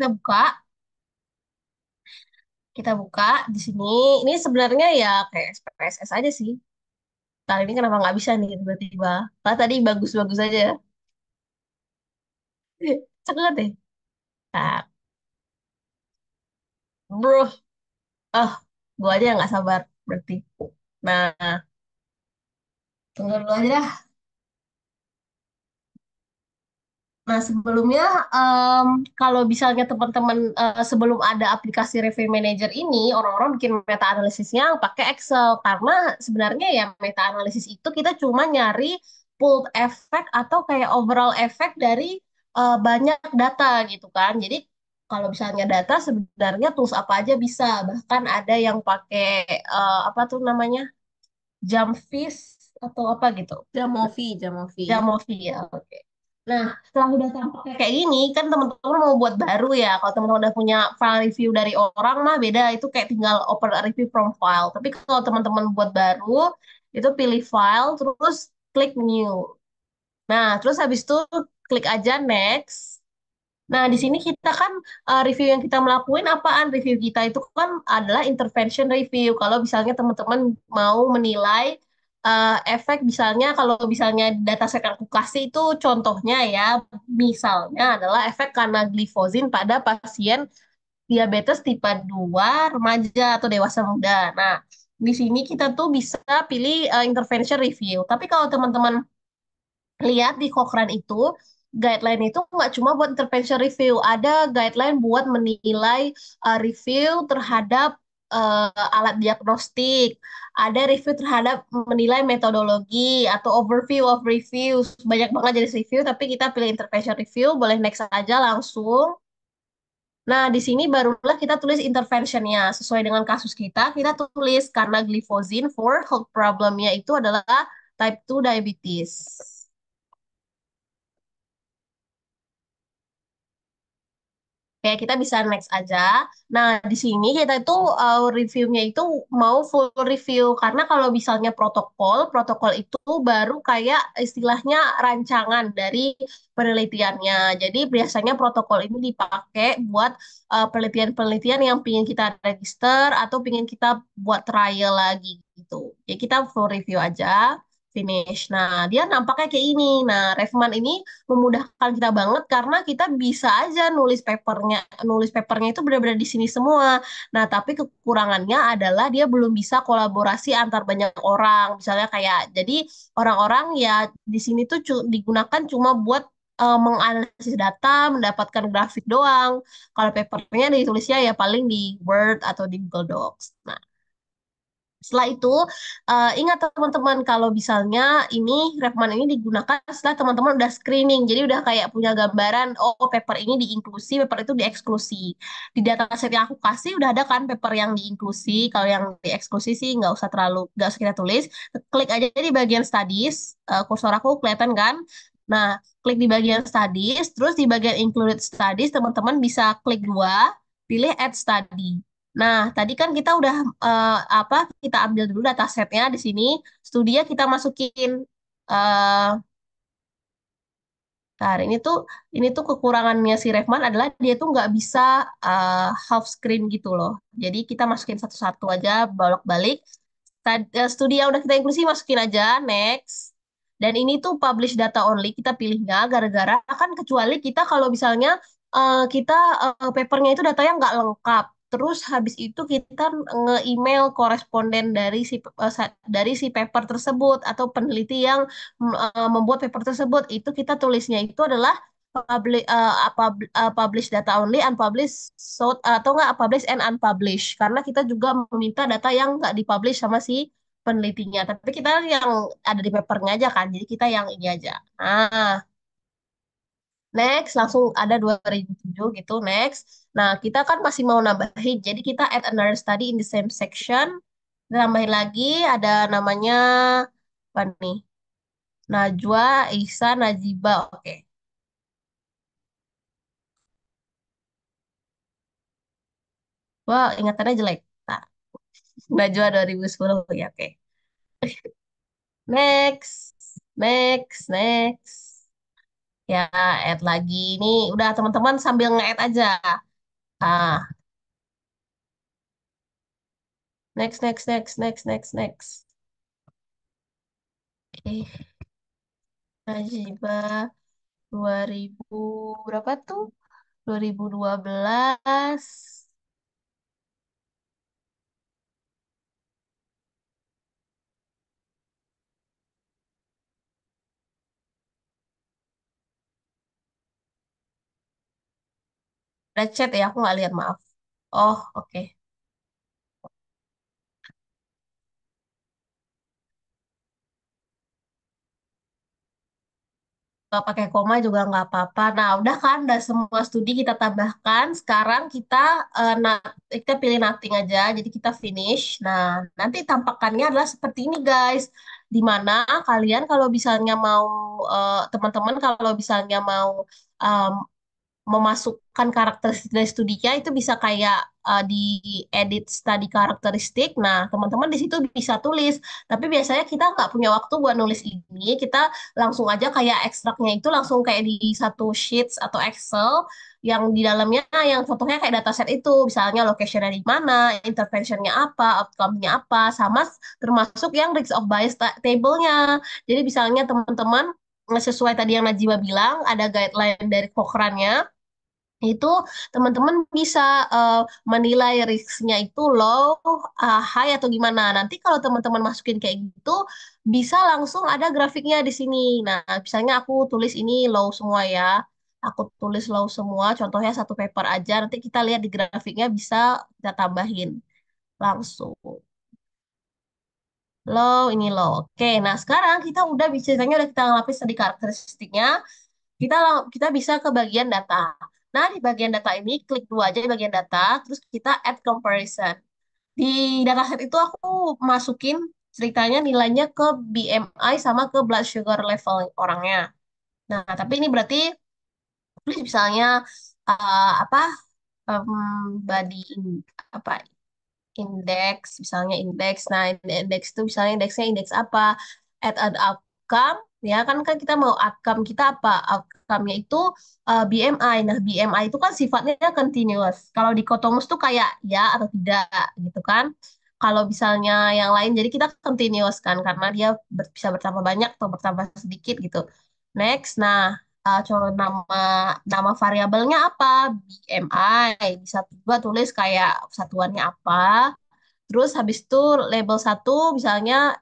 kita buka di sini. Ini sebenarnya ya kayak SPSS aja sih. Kali ini kenapa nggak bisa nih tiba-tiba? Karena tadi bagus-bagus aja. Cepet deh. Nah, bro, oh, gua aja nggak sabar berarti. Nah, tunggu dulu aja dah. Nah, sebelumnya kalau misalnya teman-teman sebelum ada aplikasi Review Manager ini, orang-orang bikin meta analisisnya pakai Excel karena sebenarnya ya meta analisis itu kita cuma nyari pooled effect atau kayak overall effect dari banyak data gitu kan. Jadi kalau misalnya data sebenarnya tools apa aja bisa, bahkan ada yang pakai apa tuh namanya Jamfis atau apa gitu. Jamovi, Jamovi. Jamovi ya, oke. Nah, setelah udah tampaknya kayak gini, kan teman-teman mau buat baru ya. Kalau teman-teman udah punya file review dari orang mah beda, itu kayak tinggal open a review from file. Tapi kalau teman-teman buat baru, itu pilih file, terus klik new. Nah, terus habis itu klik aja next. Nah, di sini kita kan review yang kita melakukan apaan? Review kita itu kan adalah intervention review. Kalau misalnya teman-teman mau menilai efek misalnya kalau misalnya dataset yang aku kasih itu contohnya ya, misalnya adalah efek karena glifozin pada pasien diabetes tipe 2 remaja atau dewasa muda. Nah, di sini kita tuh bisa pilih intervention review. Tapi kalau teman-teman lihat di Cochrane itu guideline itu nggak cuma buat intervention review, ada guideline buat menilai review terhadap alat diagnostik, ada review terhadap menilai metodologi atau overview of reviews. Banyak banget jenis review, tapi kita pilih intervention review, boleh next aja langsung. Nah, di sini barulah kita tulis interventionnya. Sesuai dengan kasus kita tulis karena glifozin for health problemnya itu adalah type 2 diabetes. Kayak kita bisa next aja. Nah, di sini kita itu reviewnya itu mau full review karena kalau misalnya protokol itu baru kayak istilahnya rancangan dari penelitiannya. Jadi biasanya protokol ini dipakai buat penelitian-penelitian yang pingin kita register atau pingin kita buat trial lagi gitu. Jadi kita full review aja, finish. Nah, dia nampaknya kayak ini. Nah, Revman ini memudahkan kita banget karena kita bisa aja nulis papernya itu benar-benar di sini semua. Nah, tapi kekurangannya adalah dia belum bisa kolaborasi antar banyak orang. Misalnya kayak jadi orang-orang ya di sini tuh digunakan cuma buat menganalisis data, mendapatkan grafik doang. Kalau papernya ditulisnya ya paling di Word atau di Google Docs. Nah, Setelah itu, ingat teman-teman kalau misalnya ini Revman ini digunakan setelah teman-teman udah screening. Jadi udah kayak punya gambaran, oh paper ini diinklusi, paper itu dieksklusi. Di dataset yang aku kasih udah ada kan paper yang diinklusi. Kalau yang dieksklusi sih nggak usah kita tulis. Klik aja di bagian studies, kursor aku kelihatan kan? Nah, klik di bagian studies, terus di bagian included studies, teman-teman bisa klik dua, pilih add study. Nah, tadi kan kita udah apa? Kita ambil dulu datasetnya di sini. Studinya kita masukin. eh Nah, ini tuh kekurangannya si Revman adalah dia tuh nggak bisa half screen gitu loh. Jadi kita masukin satu-satu aja, bolak-balik. Studi yang udah kita inklusi masukin aja, next. Dan ini tuh publish data only, kita pilihnya gara-gara kan kecuali kita kalau misalnya kita papernya itu datanya nggak lengkap. Terus habis itu kita nge-email koresponden dari si paper tersebut atau peneliti yang membuat paper tersebut, itu kita tulisnya itu adalah publish data only, unpublished, atau enggak publish and unpublished. Karena kita juga meminta data yang nggak dipublish sama si penelitinya. Tapi kita yang ada di papernya aja kan, jadi kita yang ini aja. Nah, next, langsung ada 2007 gitu, next. Nah, kita kan masih mau nambahin, jadi kita add another study in the same section. Nambahin lagi, ada namanya, apa nih? Najwa, Ihsan, Najiba, oke. Wah, ingatannya jelek. Nah, Najwa 2010, ya oke. Next, next, next. Ya, add lagi. Ini udah teman-teman sambil nge-add aja. Ah, next, next, next, next, next, next. Oke, Najibah 2000 berapa tuh? 2012. Ada chat ya, aku nggak lihat, maaf. Oh, oke. Nggak pakai koma juga nggak apa-apa. Nah, udah kan, udah semua studi kita tambahkan. Sekarang kita pilih nothing aja, jadi kita finish. Nah, nanti tampakannya adalah seperti ini, guys. Dimana kalian kalau misalnya mau, teman-teman kalau misalnya mau memasukkan karakteristik dari studinya itu bisa kayak di edit study karakteristik. Nah, teman-teman di situ bisa tulis. Tapi biasanya kita nggak punya waktu buat nulis ini. Kita langsung aja kayak ekstraknya itu langsung kayak di satu sheets atau Excel yang di dalamnya yang contohnya kayak dataset itu. Misalnya locationnya di mana, interventionnya apa, outcome-nya apa, sama termasuk yang risk of bias table-nya. Jadi misalnya teman-teman sesuai tadi yang Najwa bilang, ada guideline dari Cochrane-nya, itu teman-teman bisa eh, menilai risknya itu low, high atau gimana. Nanti kalau teman-teman masukin kayak gitu, bisa langsung ada grafiknya di sini. Nah, misalnya aku tulis ini low semua ya. Aku tulis low semua, contohnya satu paper aja. Nanti kita lihat di grafiknya bisa kita tambahin langsung. Low, ini low. Oke, nah sekarang kita udah bicaranya udah kita ngelapis tadi karakteristiknya. Kita bisa ke bagian data. Nah, di bagian data ini klik dua aja di bagian data, terus kita add comparison. Di dataset itu aku masukin ceritanya nilainya ke BMI sama ke blood sugar level orangnya. Nah, tapi ini berarti please misalnya apa em, body apa indeks, misalnya indeks. Nah, indeks itu misalnya indeksnya indeks apa? At an outcome, ya kan kan kita mau outcome kita apa? Outcome-nya itu BMI. Nah, BMI itu kan sifatnya continuous. Kalau dikotomus tuh kayak ya atau tidak gitu kan. Kalau misalnya yang lain, jadi kita continuous kan, karena dia bisa bertambah banyak atau bertambah sedikit gitu. Next, nah, coba nama variabelnya apa? BMI. Bisa juga tulis kayak satuannya apa. Terus habis itu label satu misalnya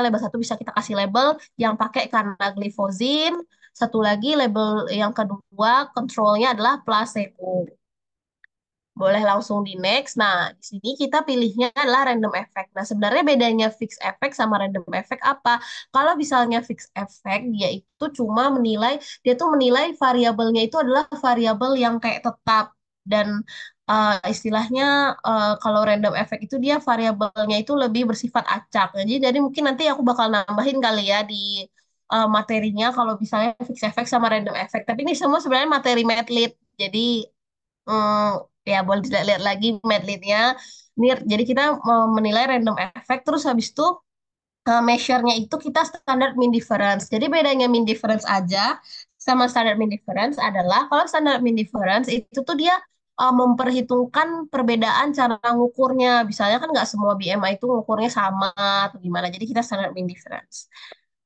label satu bisa kita kasih label yang pakai karena glifosine. Satu lagi label yang kedua kontrolnya adalah placebo. Boleh langsung di next. Nah, di sini kita pilihnya adalah random effect. Nah, sebenarnya bedanya fixed effect sama random effect apa? Kalau misalnya fixed effect, dia itu cuma menilai, dia tuh menilai variabelnya itu adalah variabel yang kayak tetap. Dan istilahnya kalau random effect itu dia variabelnya itu lebih bersifat acak. Jadi mungkin nanti aku bakal nambahin kali ya di materinya kalau misalnya fixed effect sama random effect. Tapi ini semua sebenarnya materi medlit. Jadi ya boleh dilihat lagi medlitnya. Ini jadi kita menilai random effect terus habis itu measure-nya itu kita standar mean difference. Jadi bedanya mean difference aja sama standar mean difference adalah kalau standar mean difference itu tuh dia memperhitungkan perbedaan cara ngukurnya. Misalnya kan nggak semua BMI itu ngukurnya sama atau gimana. Jadi kita standar mean difference.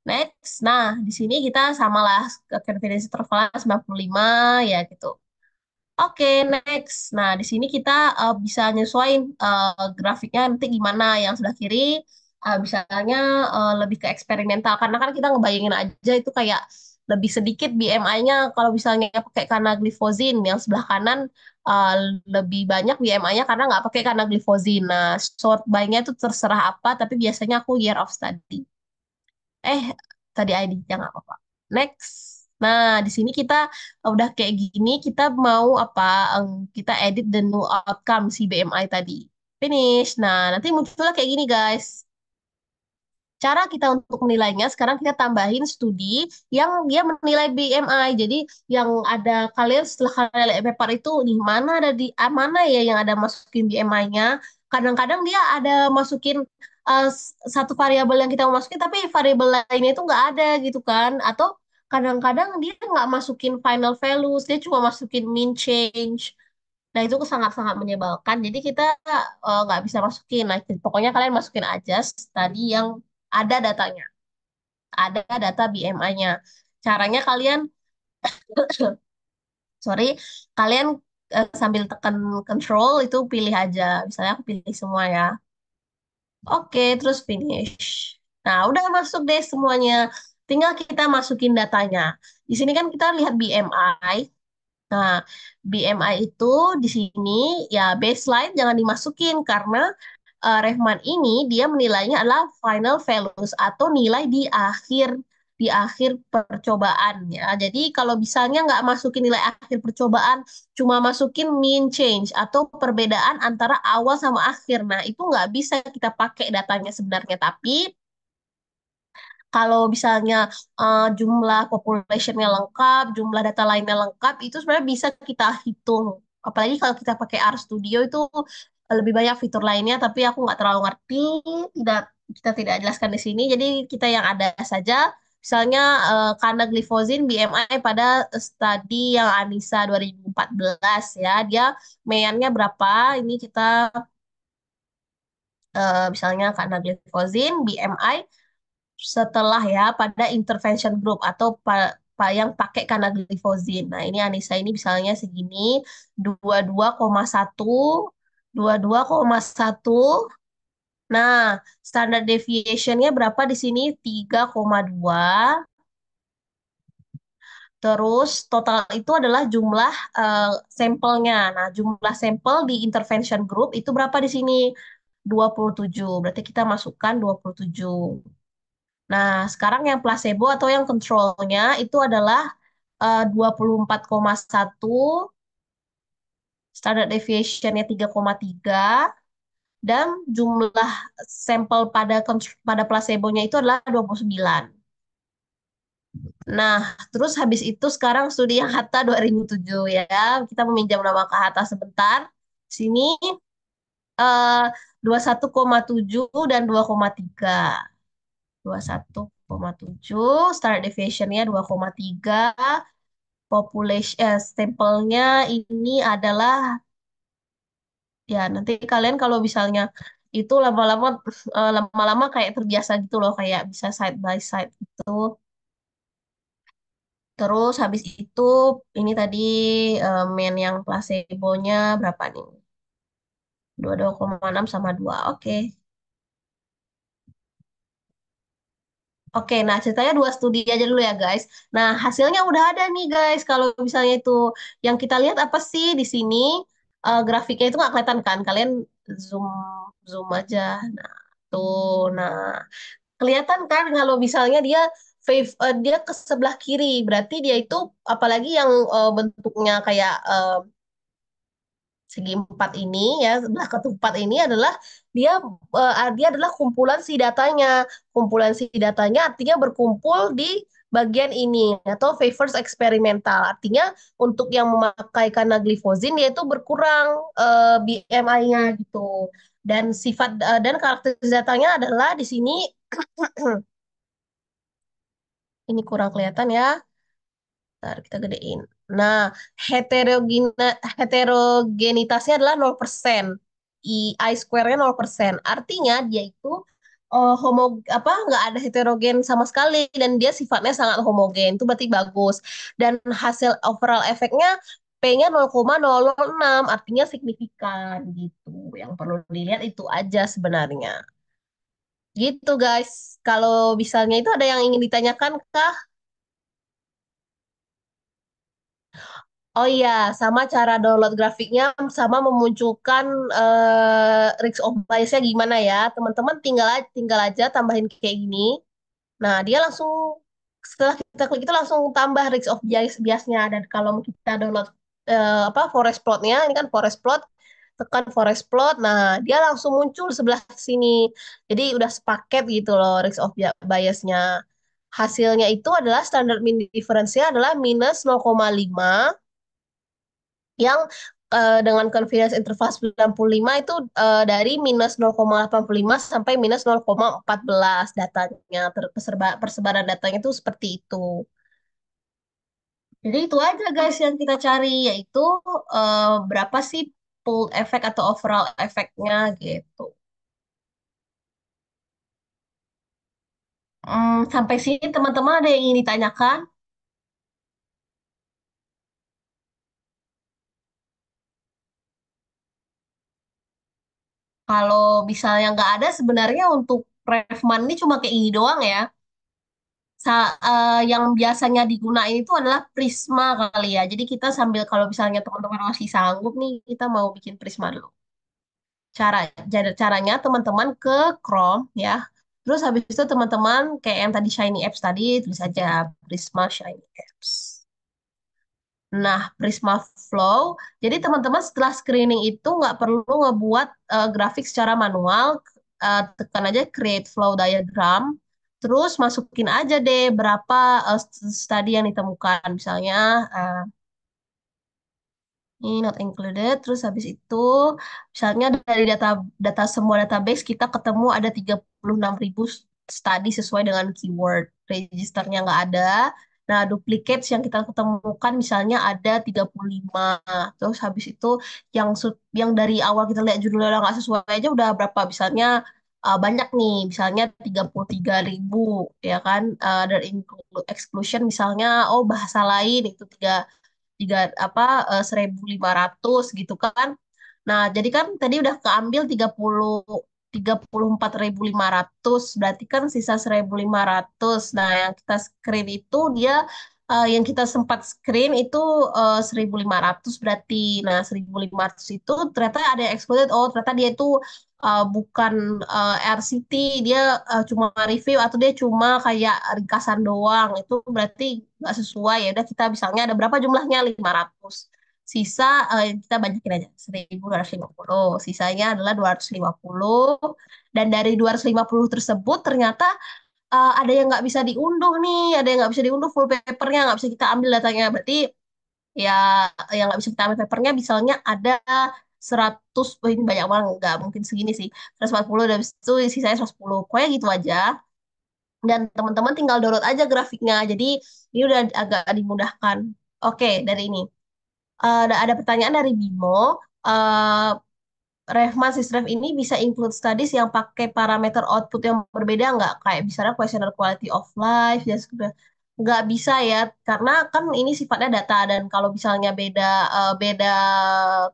Next, nah di sini kita samalah ke confidence interval 95 ya gitu. Oke, next. Nah, di sini kita bisa nyesuaiin grafiknya nanti gimana. Yang sebelah kiri misalnya lebih ke eksperimental karena kan kita ngebayangin aja itu kayak lebih sedikit BMI-nya kalau misalnya pakai kanagliflozin. Yang sebelah kanan uh, lebih banyak BMI-nya karena nggak pakai kanagliflozin. Nah, short by-nya itu terserah apa, tapi biasanya aku year of study. Eh, tadi ID, ya nggak apa-apa. Next. Nah, di sini kita udah kayak gini, kita mau apa? Kita edit the new outcome si BMI tadi. Finish. Nah, nanti munculnya kayak gini, guys. Cara kita untuk menilainya, sekarang kita tambahin studi yang dia menilai BMI. Jadi yang ada kalian setelah kalian lihat paper itu, nih mana ada di mana ya yang ada masukin BMI-nya. Kadang-kadang dia ada masukin satu variabel yang kita mau masukin, tapi variabel lainnya itu nggak ada gitu kan. Atau kadang-kadang dia nggak masukin final values, dia cuma masukin mean change. Nah, itu sangat-sangat menyebalkan. Jadi kita nggak bisa masukin. Nah, pokoknya kalian masukin aja tadi yang ada datanya, ada data BMI-nya. Caranya kalian, sorry, kalian sambil tekan control itu pilih aja. Misalnya aku pilih semua ya. Oke, terus finish. Nah, udah masuk deh semuanya. Tinggal kita masukin datanya. Di sini kan kita lihat BMI. Nah, BMI itu di sini ya baseline jangan dimasukin karena Rehman ini dia menilainya adalah final values atau nilai di akhir percobaan ya. Jadi kalau misalnya nggak masukin nilai akhir percobaan, cuma masukin mean change atau perbedaan antara awal sama akhir. Nah, itu nggak bisa kita pakai datanya sebenarnya. Tapi kalau misalnya jumlah populationnya lengkap, jumlah data lainnya lengkap, itu sebenarnya bisa kita hitung. Apalagi kalau kita pakai RStudio itu lebih banyak fitur lainnya, tapi aku nggak terlalu ngerti, tidak kita tidak jelaskan di sini. Jadi kita yang ada saja, misalnya karena glifosine BMI pada studi yang Anissa 2014 ya, dia meyannya berapa? Ini kita misalnya karena glifosine BMI setelah ya pada intervention group atau yang pakai kanagliflozin. Nah, ini Anissa ini misalnya segini 22,1 22,1. Nah, standard deviation-nya berapa di sini? 3,2. Terus total itu adalah jumlah sampelnya. Nah, jumlah sampel di intervention group itu berapa di sini? 27. Berarti kita masukkan 27. Nah, sekarang yang placebo atau yang kontrolnya itu adalah 24,1, standard deviation-nya 3,3, dan jumlah sampel pada placebo-nya itu adalah 29. Nah, terus habis itu sekarang studi yang Hatta 2007 ya. Kita meminjam nama Kak Hatta sebentar. Sini 21,7 dan 2,3. 21,7, standard deviation-nya 2,3, population stempelnya ini adalah ya nanti kalian kalau misalnya itu lama-lama kayak terbiasa gitu loh kayak bisa side by side gitu. Terus habis itu ini tadi main yang placebo-nya berapa nih? 22,6 sama 2. Oke. Oke, nah ceritanya dua studi aja dulu ya guys. Nah hasilnya udah ada nih guys. Kalau misalnya itu yang kita lihat apa sih di sini? grafiknya itu nggak kelihatan kan? Kalian zoom zoom aja. Nah, tuh. Nah, kelihatan kan kalau misalnya dia ke sebelah kiri, berarti dia itu apalagi yang bentuknya kayak segi empat ini ya, sebelah ketupat ini adalah dia adalah kumpulan si datanya. Kumpulan si datanya artinya berkumpul di bagian ini atau favors eksperimental. Artinya untuk yang memakai kanaglifozin dia itu berkurang BMI-nya gitu. Dan dan karakter datanya adalah di sini ini kurang kelihatan ya. Ntar kita gedein. Nah, heterogenitasnya adalah 0%. I square-nya 0%. Artinya dia itu nggak ada heterogen sama sekali dan dia sifatnya sangat homogen. Itu berarti bagus. Dan hasil overall efeknya P-nya 0,006, artinya signifikan gitu. Yang perlu dilihat itu aja sebenarnya. Gitu guys. Kalau misalnya itu ada yang ingin ditanyakan kah? Oh iya, sama cara download grafiknya, sama memunculkan risk of bias-nya gimana ya. Teman-teman tinggal aja tambahin kayak gini. Nah, dia langsung setelah kita klik itu langsung tambah risk of biasnya. Dan kalau kita download forest plot-nya, ini kan forest plot, tekan forest plot. Nah, dia langsung muncul sebelah sini. Jadi udah sepaket gitu loh risk of biasnya. Hasilnya itu adalah standard mean difference-nya adalah minus 0,5 yang dengan confidence interval 95 itu dari minus 0,85 sampai minus 0,14 datanya, persebaran datanya itu seperti itu. Jadi itu aja guys yang kita cari, yaitu berapa sih pool effect atau overall efeknya gitu. Sampai sini teman-teman ada yang ingin ditanyakan? Kalau misalnya nggak ada, sebenarnya untuk Revman ini cuma kayak ini doang ya. Yang biasanya digunain itu adalah Prisma kali ya. Jadi kita sambil kalau misalnya teman-teman masih sanggup nih, kita mau bikin Prisma dulu. Caranya teman-teman ke Chrome ya. Terus habis itu teman-teman kayak yang tadi Shiny Apps tadi, tulis aja Prisma Shiny Apps. Nah, Prisma Flow. Jadi teman-teman setelah screening itu nggak perlu ngebuat grafik secara manual. Tekan aja Create Flow Diagram. Terus masukin aja deh berapa studi yang ditemukan. Misalnya ini not included. Terus habis itu misalnya dari data data semua database kita ketemu ada 36.000 studi sesuai dengan keyword. Registernya nggak ada. Nah, duplicates yang kita ketemukan misalnya ada 35. Terus habis itu yang dari awal kita lihat judulnya udah nggak sesuai aja udah berapa? Misalnya banyak nih, misalnya 33.000 ya kan. Dan exclusion misalnya oh bahasa lain itu tiga 1.500 gitu kan. Nah, jadi kan tadi udah keambil 34.500 berarti kan sisa 1.500. Nah, yang kita screen itu yang kita sempat screen itu 1.500 berarti. Nah, 1.500 itu ternyata ada yang excluded. Oh, ternyata dia itu bukan RCT, dia cuma review atau dia cuma kayak ringkasan doang. Itu berarti nggak sesuai. Ya udah kita misalnya ada berapa jumlahnya? 500. Sisa kita banyakin aja 1.250. Sisanya adalah 250. Dan dari 250 tersebut ternyata ada yang nggak bisa diunduh nih, ada yang nggak bisa diunduh full papernya, nggak bisa kita ambil datanya. Berarti ya yang nggak bisa kita ambil papernya misalnya ada 100, oh ini banyak banget, nggak mungkin segini sih. 140 dan habis itu sisanya 110. Pokoknya gitu aja. Dan teman-teman tinggal download aja grafiknya. Jadi ini udah agak dimudahkan. Oke, dari ini. Ada pertanyaan dari Bimo. Eh, Rehman Sisref ini bisa include studies yang pakai parameter output yang berbeda nggak? Kayak misalnya questionnaire quality of life, ya sudah nggak bisa ya, karena kan ini sifatnya data dan kalau misalnya beda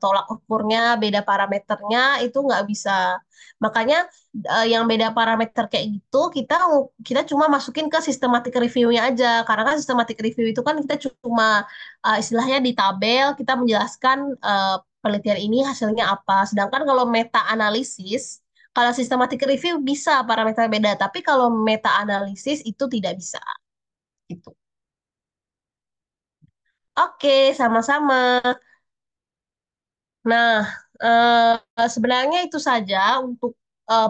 tolak ukurnya, beda parameternya itu nggak bisa. Makanya yang beda parameter kayak gitu kita cuma masukin ke systematic review-nya aja, karena kan systematic review itu kan kita cuma istilahnya di tabel kita menjelaskan penelitian ini hasilnya apa. Sedangkan kalau meta analisis, kalau systematic review bisa parameter beda, tapi kalau meta analisis itu tidak bisa. Gitu. Oke, sama-sama. Nah, sebenarnya itu saja untuk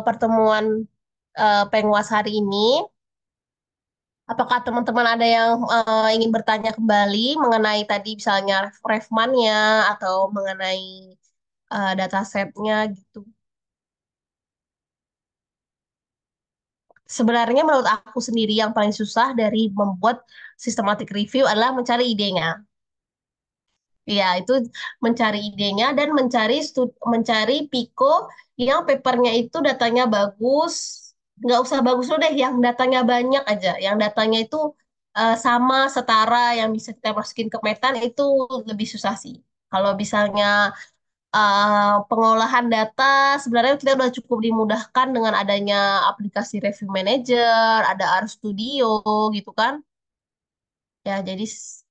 pertemuan penguas hari ini. Apakah teman-teman ada yang ingin bertanya kembali mengenai tadi misalnya Refman-nya atau mengenai datasetnya gitu? Sebenarnya menurut aku sendiri yang paling susah dari membuat systematic review adalah mencari idenya. Ya, itu mencari idenya dan mencari Pico yang papernya itu datanya bagus. Nggak usah bagus dulu deh, yang datanya banyak aja. Yang datanya itu sama, setara, yang bisa kita masukin ke Metan itu lebih susah sih. Kalau misalnya pengolahan data, sebenarnya kita udah cukup dimudahkan dengan adanya aplikasi review manager, ada RStudio gitu kan. Ya, jadi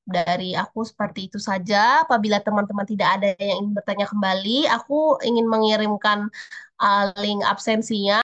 dari aku seperti itu saja. Apabila teman-teman tidak ada yang ingin bertanya kembali, aku ingin mengirimkan link absensinya